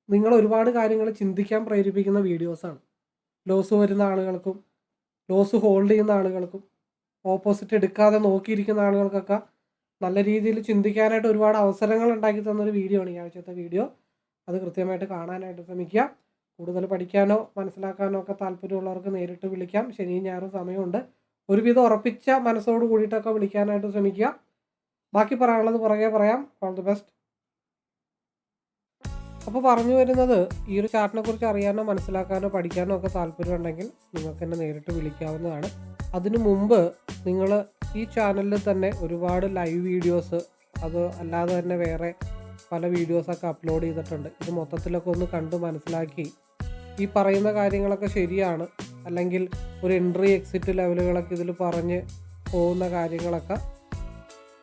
Speaker 1: നിങ്ങൾ ഒരുപാട് കാര്യങ്ങൾ ചിന്തിക്കാൻ പ്രേരിപ്പിക്കുന്ന വീഡിയോസാണ്. ലോസ് വരുന്ന ആളുകൾക്കും ലോസ് ഹോൾഡ് ചെയ്യുന്ന ആളുകൾക്കും ഓപ്പോസിറ്റ് എടുക്കാതെ നോക്കിയിരിക്കുന്ന ആളുകൾക്കൊക്കെ നല്ല രീതിയിൽ ചിന്തിക്കാനായിട്ട് ഒരുപാട് അവസരങ്ങൾ ഉണ്ടാക്കി തന്നൊരു വീഡിയോ ആണ് ഈ ആഴ്ചത്തെ വീഡിയോ. അത് കൃത്യമായിട്ട് കാണാനായിട്ട് ശ്രമിക്കുക. കൂടുതൽ പഠിക്കാനോ മനസ്സിലാക്കാനോ ഒക്കെ താല്പര്യമുള്ളവർക്ക് നേരിട്ട് വിളിക്കാം. ശനിയും ഞായറും സമയമുണ്ട്. ഒരുവിധം ഉറപ്പിച്ച മനസ്സോട് കൂടിയിട്ടൊക്കെ വിളിക്കാനായിട്ട് ശ്രമിക്കുക. ബാക്കി പറയാനുള്ളത് പുറകെ പറയാം. All the best. അപ്പോൾ പറഞ്ഞു വരുന്നത്, ഈ ഒരു ചാർട്ടിനെ കുറിച്ച് അറിയാനോ മനസ്സിലാക്കാനോ പഠിക്കാനോ ഒക്കെ താല്പര്യമുണ്ടെങ്കിൽ നിങ്ങൾക്ക് എന്നെ നേരിട്ട് വിളിക്കാവുന്നതാണ്. അതിനു മുമ്പ് നിങ്ങൾ ഈ ചാനലിൽ തന്നെ ഒരുപാട് ലൈവ് വീഡിയോസ്, അത് അല്ലാതെ തന്നെ വേറെ പല വീഡിയോസൊക്കെ അപ്ലോഡ് ചെയ്തിട്ടുണ്ട്. ഇത് മൊത്തത്തിലൊക്കെ ഒന്ന് കണ്ട് മനസ്സിലാക്കി ഈ പറയുന്ന കാര്യങ്ങളൊക്കെ ശരിയാണ്, അല്ലെങ്കിൽ ഒരു എൻട്രി എക്സിറ്റ് ലെവലുകളൊക്കെ ഇതിൽ പറഞ്ഞ് പോകുന്ന കാര്യങ്ങളൊക്കെ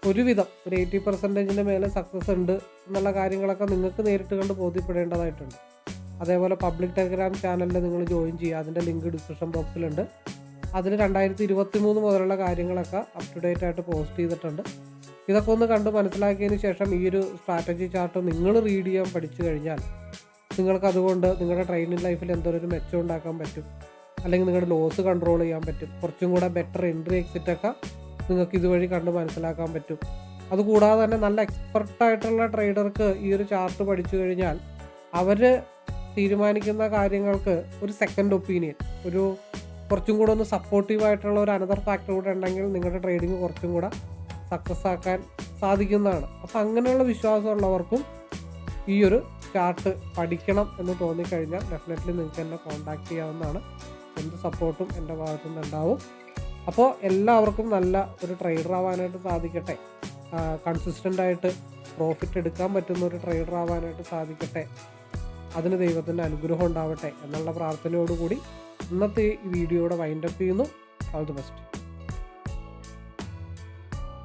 Speaker 1: ഒരുവിധം ഒരു 80% മേലെ സക്സസ് ഉണ്ട് എന്നുള്ള കാര്യങ്ങളൊക്കെ നിങ്ങൾക്ക് നേരിട്ട് കണ്ട് ബോധ്യപ്പെടേണ്ടതായിട്ടുണ്ട്. അതേപോലെ പബ്ലിക് ടെലഗ്രാം ചാനലിൽ നിങ്ങൾ ജോയിൻ ചെയ്യുക. അതിൻ്റെ ലിങ്ക് ഡിസ്ക്രിപ്ഷൻ ബോക്സിലുണ്ട്. അതിൽ 2023 മുതലുള്ള കാര്യങ്ങളൊക്കെ അപ് ടു ഡേറ്റ് ആയിട്ട് പോസ്റ്റ് ചെയ്തിട്ടുണ്ട്. ഇതൊക്കെ ഒന്ന് കണ്ട് മനസ്സിലാക്കിയതിന് ശേഷം ഈ ഒരു സ്ട്രാറ്റജി ചാർട്ട് നിങ്ങൾ റീഡ് ചെയ്യാൻ പഠിച്ചു കഴിഞ്ഞാൽ നിങ്ങൾക്ക് അതുകൊണ്ട് നിങ്ങളുടെ ട്രെയിനിങ് ലൈഫിൽ എന്തൊരു മെച്ചം ഉണ്ടാക്കാൻ പറ്റും, അല്ലെങ്കിൽ നിങ്ങളുടെ ലോസ് കൺട്രോൾ ചെയ്യാൻ പറ്റും. കുറച്ചും കൂടെ ബെറ്റർ എൻട്രി എക്സിറ്റൊക്കെ നിങ്ങൾക്ക് ഇതുവഴി കണ്ട് മനസ്സിലാക്കാൻ പറ്റും. അതുകൂടാതെ തന്നെ നല്ല എക്സ്പെർട്ടായിട്ടുള്ള ട്രേഡർക്ക് ഈ ഒരു ചാർട്ട് പഠിച്ചു കഴിഞ്ഞാൽ അവർ തീരുമാനിക്കുന്ന കാര്യങ്ങൾക്ക് ഒരു സെക്കൻഡ് ഒപ്പീനിയൻ, ഒരു കുറച്ചും കൂടെ ഒന്ന് സപ്പോർട്ടീവായിട്ടുള്ള ഒരു അനദർ ഫാക്ടർ കൂടെ ഉണ്ടെങ്കിൽ നിങ്ങളുടെ ട്രേഡിങ് കുറച്ചും കൂടെ സക്സസ് ആക്കാൻ സാധിക്കുന്നതാണ്. അപ്പോൾ അങ്ങനെയുള്ള വിശ്വാസമുള്ളവർക്കും ഈ ഒരു ചാർട്ട് പഠിക്കണം എന്ന് തോന്നിക്കഴിഞ്ഞാൽ ഡെഫിനറ്റ്ലി നിങ്ങൾക്ക് എന്നെ കോൺടാക്ട് ചെയ്യാവുന്നതാണ്. എന്ത് സപ്പോർട്ടും എൻ്റെ ഭാഗത്തു നിന്ന് ഉണ്ടാവും. അപ്പോൾ എല്ലാവർക്കും നല്ല ഒരു ട്രേഡർ ആവാനായിട്ട് സാധിക്കട്ടെ, കൺസിസ്റ്റൻ്റായിട്ട് പ്രോഫിറ്റ് എടുക്കാൻ പറ്റുന്ന ഒരു ട്രേഡർ ആവാനായിട്ട് സാധിക്കട്ടെ, അതിന് ദൈവത്തിൻ്റെ അനുഗ്രഹം ഉണ്ടാവട്ടെ എന്നുള്ള പ്രാർത്ഥനയോടുകൂടി ഇന്നത്തെ ഈ വീഡിയോയുടെ വൈൻഡപ്പ് ചെയ്യുന്നു. All the best.